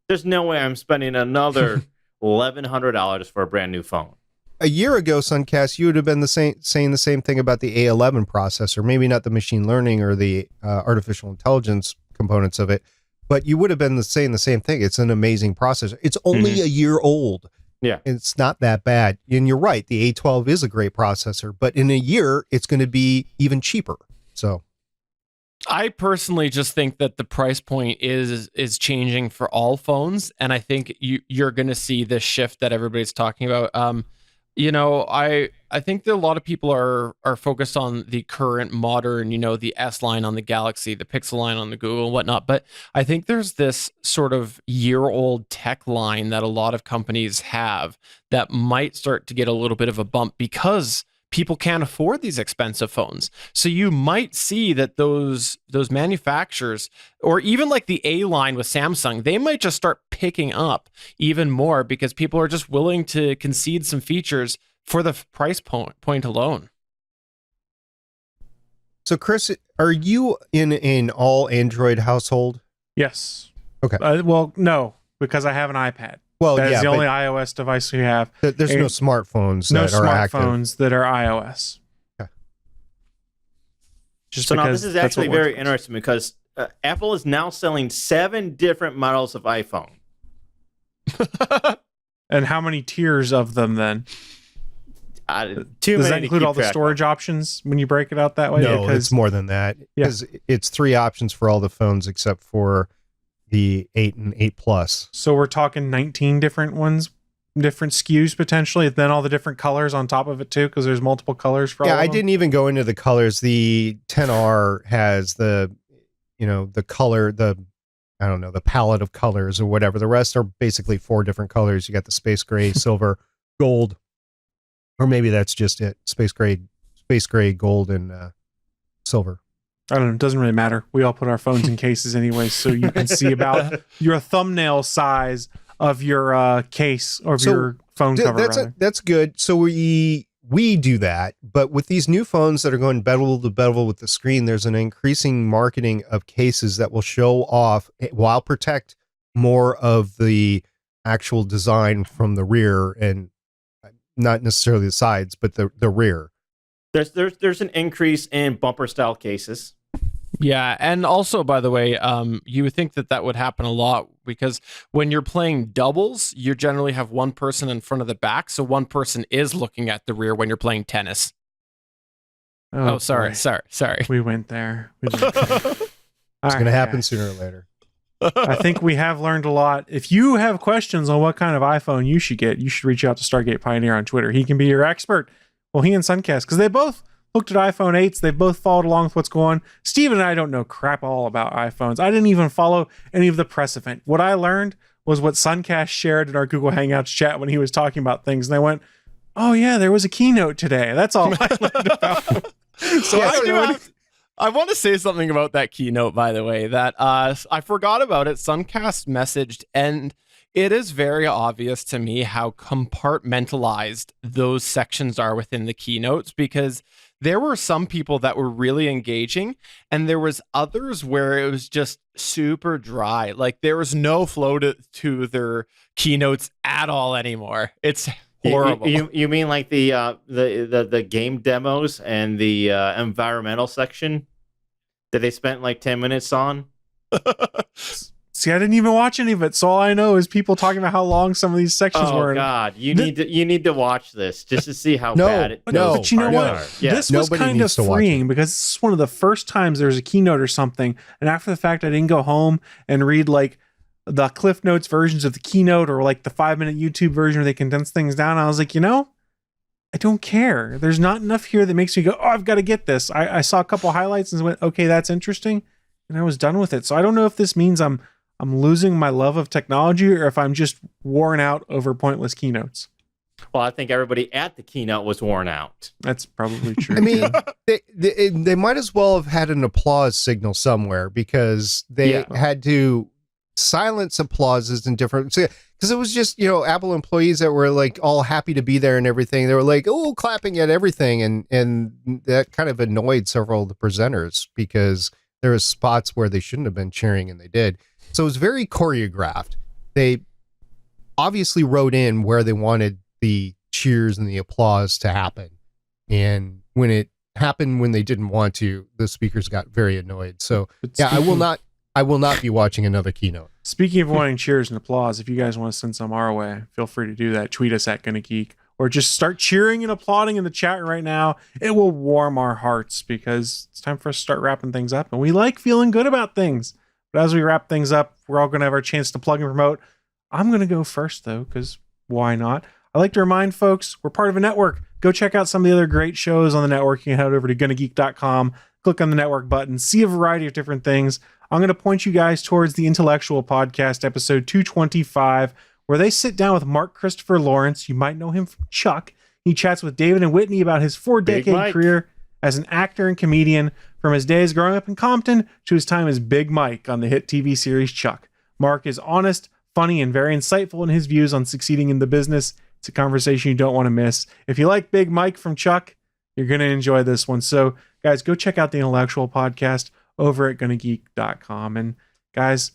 There's no way I'm spending another $1,100 for a brand new phone. A year ago, Suncast, you would have been saying the same thing about the A11 processor. Maybe not the machine learning or the artificial intelligence components of it, but you would have been saying the same thing. It's an amazing processor. It's only a year old. Yeah. It's not that bad. And you're right. The A12 is a great processor, but in a year, it's going to be even cheaper. So I personally just think that the price point is changing for all phones. And I think you're going to see this shift that everybody's talking about. I think that a lot of people are focused on the current modern, the S line on the Galaxy, the Pixel line on the Google and whatnot. But I think there's this sort of year-old tech line that a lot of companies have that might start to get a little bit of a bump because people can't afford these expensive phones. So you might see that those manufacturers, or even like the A line with Samsung, they might just start picking up even more because people are just willing to concede some features for the price point alone. So Chris, are you in an all Android household? Yes. Okay. Well, no, because I have an iPad. Well, that's the only iOS device we have. There's no smartphones that are active. No smartphones that are iOS. Okay. So now this is actually very interesting because Apple is now selling 7 different models of iPhone. And how many tiers of them then? Does that include all the storage options when you break it out that way? No, it's more than that. Because it's 3 options for all the phones except for the 8 and 8 Plus. So we're talking 19 different ones, different SKUs potentially, then all the different colors on top of it too, because there's multiple colors for all of them. I didn't even go into the colors. The 10R has the color, the palette of colors or whatever. The rest are basically 4 different colors. You got the space gray, silver, gold, or maybe that's just it. Space gray, gold, and silver. I don't know. It doesn't really matter. We all put our phones in cases anyway, so you can see about your thumbnail size of your case or your phone cover. That's good. So we do that, but with these new phones that are going bevel to bevel with the screen, there's an increasing marketing of cases that will show off while protect more of the actual design from the rear and not necessarily the sides, but the rear. There's an increase in bumper style cases. Yeah, and also, by the way, you would think that would happen a lot because when you're playing doubles, you generally have one person in front of the back, so one person is looking at the rear when you're playing tennis. Oh, sorry. We went there. It's going to happen sooner or later. I think we have learned a lot. If you have questions on what kind of iPhone you should get, you should reach out to Stargate Pioneer on Twitter. He can be your expert. Well, he and Suncast, because they both looked at iPhone 8s. They've both followed along with what's going on. Steven and I don't know crap all about iPhones. I didn't even follow any of the press event. What I learned was what Suncast shared in our Google Hangouts chat when he was talking about things. And I went, oh yeah, there was a keynote today. That's all I learned about. So I want to say something about that keynote, by the way, that I forgot about it. Suncast messaged, and it is very obvious to me how compartmentalized those sections are within the keynotes, because there were some people that were really engaging, and there was others where it was just super dry. Like there was no flow to their keynotes at all anymore. It's horrible. You mean like the game demos and the environmental section that they spent like 10 minutes on? See, I didn't even watch any of it, so all I know is people talking about how long some of these sections were. Oh God, you need to watch this just to see how bad it. But you know what? Yeah. This was kind of freeing because this is one of the first times there was a keynote or something, and after the fact, I didn't go home and read like the Cliff Notes versions of the keynote or like the 5-minute YouTube version where they condense things down. I was like, I don't care. There's not enough here that makes me go, oh, I've got to get this. I saw a couple highlights and went, okay, that's interesting, and I was done with it. So I don't know if this means I'm losing my love of technology or if I'm just worn out over pointless keynotes. Well, I think everybody at the keynote was worn out. That's probably true. I mean, they might as well have had an applause signal somewhere, because they had to silence applauses in different, because it was just, Apple employees that were like all happy to be there and everything. They were like, oh, clapping at everything. And that kind of annoyed several of the presenters, because there was spots where they shouldn't have been cheering and they did. So it was very choreographed. They obviously wrote in where they wanted the cheers and the applause to happen. And when it happened when they didn't want to, the speakers got very annoyed. So I will not be watching another keynote. Speaking of wanting cheers and applause, if you guys want to send some our way, feel free to do that. Tweet us at Gonna Geek, or just start cheering and applauding in the chat right now. It will warm our hearts, because it's time for us to start wrapping things up, and we like feeling good about things. But as we wrap things up, we're all going to have our chance to plug and promote. I'm going to go first, though, because why not? I like to remind folks, we're part of a network. Go check out some of the other great shows on the network. You can head over to GonnaGeek.com, click on the network button, see a variety of different things. I'm going to point you guys towards the Intellectual Podcast, episode 225, where they sit down with Mark Christopher Lawrence. You might know him from Chuck. He chats with David and Whitney about his 4-decade career as an actor and comedian, from his days growing up in Compton to his time as Big Mike on the hit TV series Chuck. Mark is honest, funny, and very insightful in his views on succeeding in the business. It's a conversation you don't want to miss. If you like Big Mike from Chuck, you're going to enjoy this one. So, guys, go check out the Intellectual Podcast over at GonnaGeek.com. And, guys,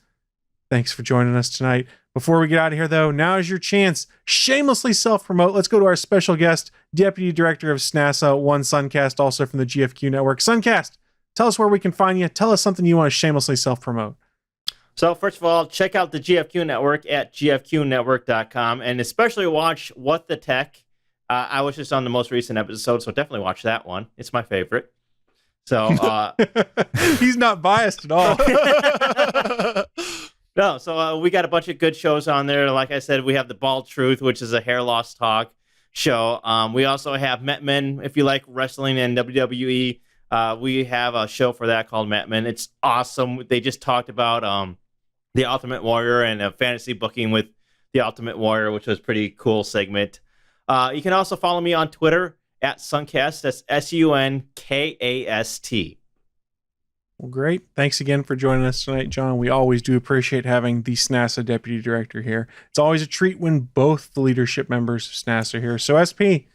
thanks for joining us tonight. Before we get out of here, though, now is your chance. Shamelessly self-promote. Let's go to our special guest, Deputy Director of SNASA, One Suncast, also from the GFQ Network. Suncast, tell us where we can find you. Tell us something you want to shamelessly self-promote. So, first of all, check out the GFQ Network at gfqnetwork.com, and especially watch What the Tech. I was just on the most recent episode, so definitely watch that one. It's my favorite. So he's not biased at all. No, so we got a bunch of good shows on there. Like I said, we have The Bald Truth, which is a hair loss talk show. We also have Met Men. If you like wrestling and WWE, we have a show for that called Met Men. It's awesome. They just talked about The Ultimate Warrior and fantasy booking with The Ultimate Warrior, which was a pretty cool segment. You can also follow me on Twitter at Suncast. That's SUNKAST. Well, great. Thanks again for joining us tonight, John. We always do appreciate having the SNASA Deputy Director here. It's always a treat when both the leadership members of SNASA are here. So, SP,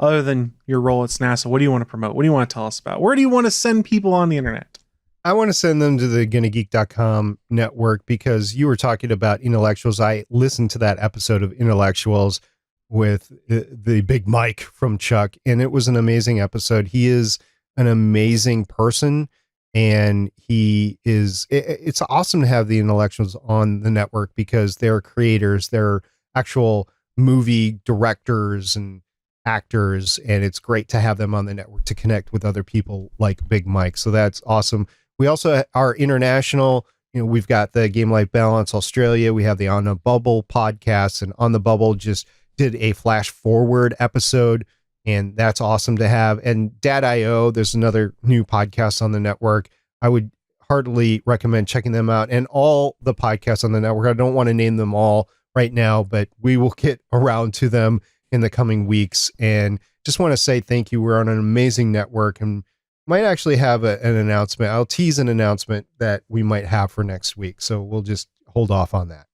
other than your role at SNASA, what do you want to promote? What do you want to tell us about? Where do you want to send people on the internet? I want to send them to the GonnaGeek.com network, because you were talking about intellectuals. I listened to that episode of Intellectuals with the Big Mike from Chuck, and it was an amazing episode. He is an amazing person. And it's awesome to have the intellectuals on the network, because they're creators, they're actual movie directors and actors. And it's great to have them on the network to connect with other people like Big Mike. So that's awesome. We also are international. We've got the Game Life Balance Australia. We have the On the Bubble podcast, and On the Bubble just did a flash forward episode. and that's awesome to have. And Dad.io, there's another new podcast on the network. I would heartily recommend checking them out, and all the podcasts on the network. I don't want to name them all right now, but we will get around to them in the coming weeks. And just want to say thank you. We're on an amazing network, and might actually have an announcement. I'll tease an announcement that we might have for next week. So we'll just hold off on that.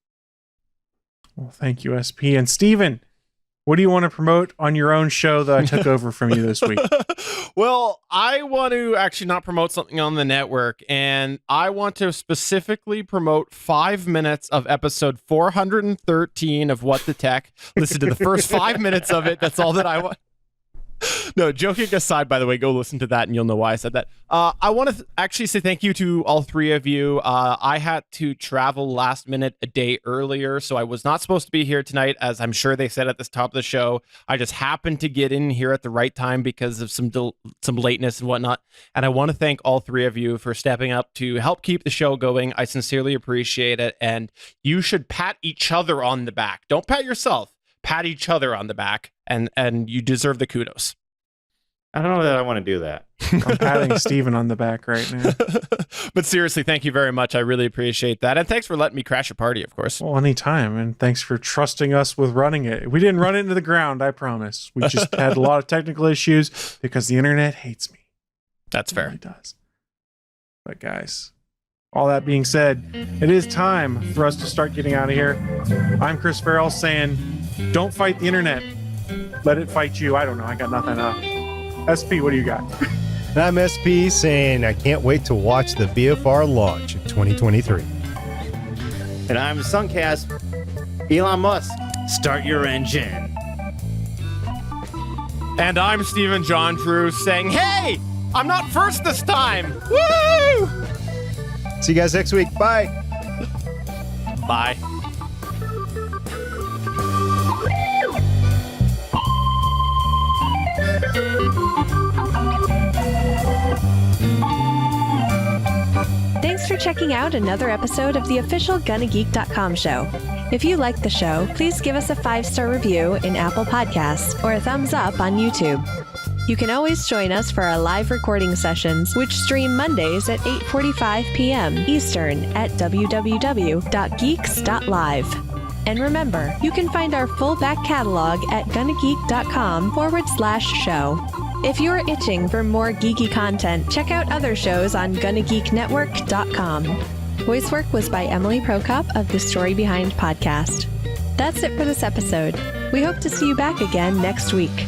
Well, thank you, SP. And Steven, what do you want to promote on your own show that I took over from you this week? Well, I want to actually not promote something on the network, and I want to specifically promote 5 minutes of episode 413 of What the Tech. Listen to the first 5 minutes of it. That's all that I want. No, joking aside, by the way, go listen to that and you'll know why I said that. I want to actually say thank you to all three of you. I had to travel last minute a day earlier, so I was not supposed to be here tonight, as I'm sure they said at the top of the show. I just happened to get in here at the right time because of some lateness and whatnot. And I want to thank all three of you for stepping up to help keep the show going. I sincerely appreciate it. And you should pat each other on the back. Don't pat yourself. Pat each other on the back, and you deserve the kudos. I don't know that I want to do that. I'm patting Steven on the back right now. But seriously, thank you very much. I really appreciate that. And thanks for letting me crash a party, of course. Well, anytime. And thanks for trusting us with running it. We didn't run it into the ground, I promise. We just had a lot of technical issues because the internet hates me. That's fair. It really does. But guys, all that being said, it is time for us to start getting out of here. I'm Chris Farrell saying, don't fight the internet. Let it fight you. I don't know. I got nothing up. SP, what do you got? And I'm SP saying I can't wait to watch the BFR launch in 2023. And I'm Suncast. Elon Musk, start your engine. And I'm Stephen John Drew saying, hey, I'm not first this time. Woo! See you guys next week. Bye. Bye. Thanks for checking out another episode of the official GonnaGeek.com show. If you like the show, please give us a 5-star review in Apple Podcasts or a thumbs up on YouTube. You can always join us for our live recording sessions, which stream Mondays at 8:45 p.m. Eastern at www.geeks.live. And remember, you can find our full back catalog at GonnaGeek.com/show. If you're itching for more geeky content, check out other shows on GonnaGeekNetwork.com. Voice work was by Emily Prokop of the Story Behind podcast. That's it for this episode. We hope to see you back again next week.